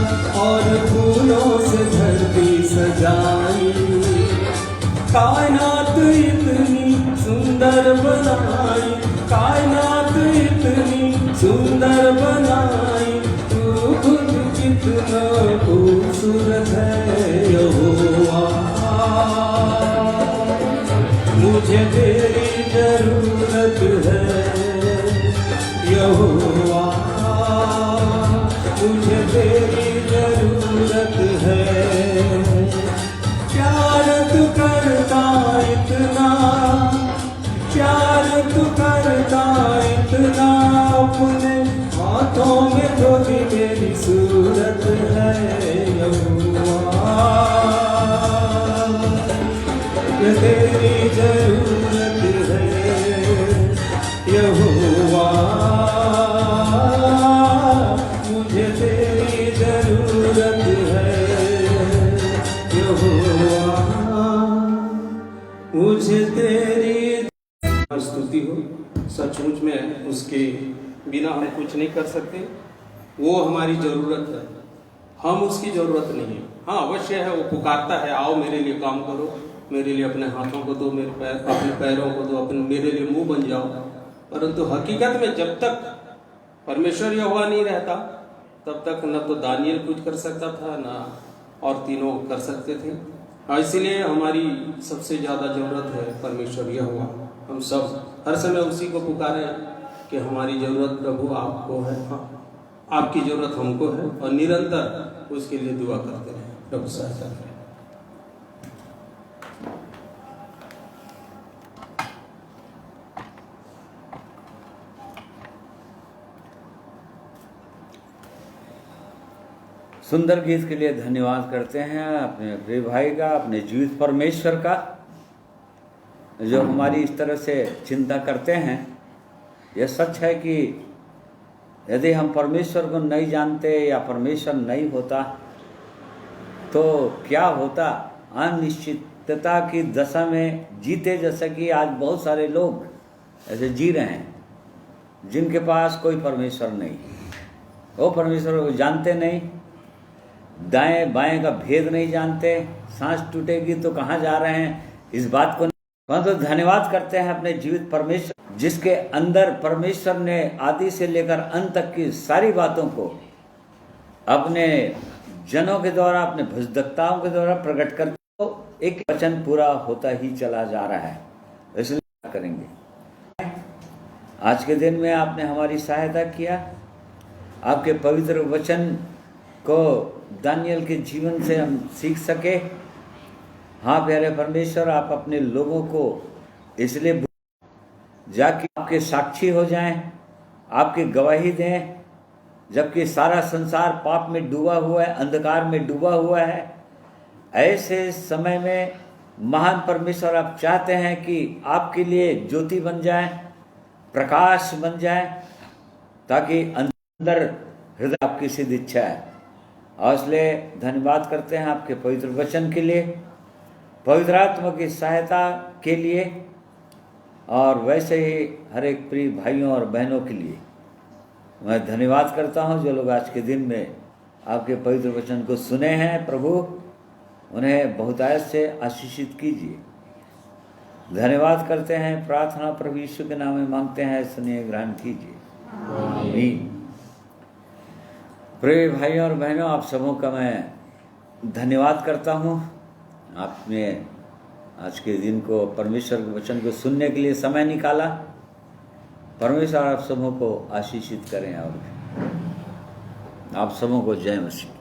और फूलों से धरती सजाई। कायनात इतनी सुंदर बनाई, कायनात इतनी सुंदर बनाई, तू खुद कितना खूबसूरत है यहोवा। मुझे तेरी जरूरत है यहोवा, मुझे तेरी जरूरत है। प्यार तू करता इतना, प्यार तू करता इतना, अपने हाथों में थोड़ी मेरी सूरत है यहोवा। ये तेरी जरूरत है यहोवा, मुझे तेरी जरूरत है यहोवा, मुझे तेरी स्तुति हो। सचमुच में उसके बिना हम कुछ नहीं कर सकते। वो हमारी ज़रूरत है, हम उसकी ज़रूरत नहीं है। हाँ अवश्य है, वो पुकारता है आओ मेरे लिए काम करो, मेरे लिए अपने हाथों को दो, अपने पैरों को दो, अपने मेरे लिए मुंह बन जाओ। परंतु हकीकत में जब तक परमेश्वर यहोवा नहीं रहता तब तक न तो दानियल कुछ कर सकता था ना और तीनों कर सकते थे। इसीलिए हमारी सबसे ज़्यादा ज़रूरत है परमेश्वर यहोवा। हम सब हर समय उसी को पुकारें कि हमारी ज़रूरत प्रभु आपको है, हाँ आपकी ज़रूरत हमको है, और निरंतर उसके लिए दुआ करते रहें। प्रभु सहायता करें। सुंदर गीत के लिए धन्यवाद करते हैं अपने प्रिय भाई का, अपने जीवित परमेश्वर का, जो हमारी इस तरह से चिंता करते हैं। यह सच है कि यदि हम परमेश्वर को नहीं जानते या परमेश्वर नहीं होता तो क्या होता। अनिश्चितता की दशा में जीते, जैसे कि आज बहुत सारे लोग ऐसे जी रहे हैं जिनके पास कोई परमेश्वर नहीं, वो परमेश्वर को जानते नहीं, दाएं बाएं का भेद नहीं जानते, सांस टूटेगी तो कहाँ जा रहे हैं इस बात को। तो धन्यवाद करते हैं अपने जीवित परमेश्वर, जिसके अंदर परमेश्वर ने आदि से लेकर अंत तक की सारी बातों को अपने जनों के द्वारा, अपने भजदक्ताओं के द्वारा प्रकट करते, तो एक वचन पूरा होता ही चला जा रहा है। इसलिए करेंगे आज के दिन में आपने हमारी सहायता किया। आपके पवित्र वचन को दानियल के जीवन से हम सीख सके। हाँ प्यारे परमेश्वर, आप अपने लोगों को इसलिए जाके आपके साक्षी हो जाएं, आपकी गवाही दें, जबकि सारा संसार पाप में डूबा हुआ है, अंधकार में डूबा हुआ है। ऐसे समय में महान परमेश्वर, आप चाहते हैं कि आपके लिए ज्योति बन जाए, प्रकाश बन जाए, ताकि अंदर हृदय आपकी सिद्ध इच्छा है। और इसलिए धन्यवाद करते हैं आपके पवित्र वचन के लिए, पवित्र आत्मा की सहायता के लिए, और वैसे ही हर एक प्रिय भाइयों और बहनों के लिए मैं धन्यवाद करता हूं जो लोग आज के दिन में आपके पवित्र वचन को सुने हैं। प्रभु, उन्हें बहुतायत से आशीषित कीजिए। धन्यवाद करते हैं, प्रार्थना प्रभु यीशु के नाम में मांगते हैं, सुनिए, ग्रहण कीजिए, आमीन। प्रिय भाइयों और बहनों, आप सबों का मैं धन्यवाद करता हूं। आपने आज के दिन को, परमेश्वर के वचन को सुनने के लिए समय निकाला। परमेश्वर आप सबों को आशीषित करें और आप सबों को जय मसीह।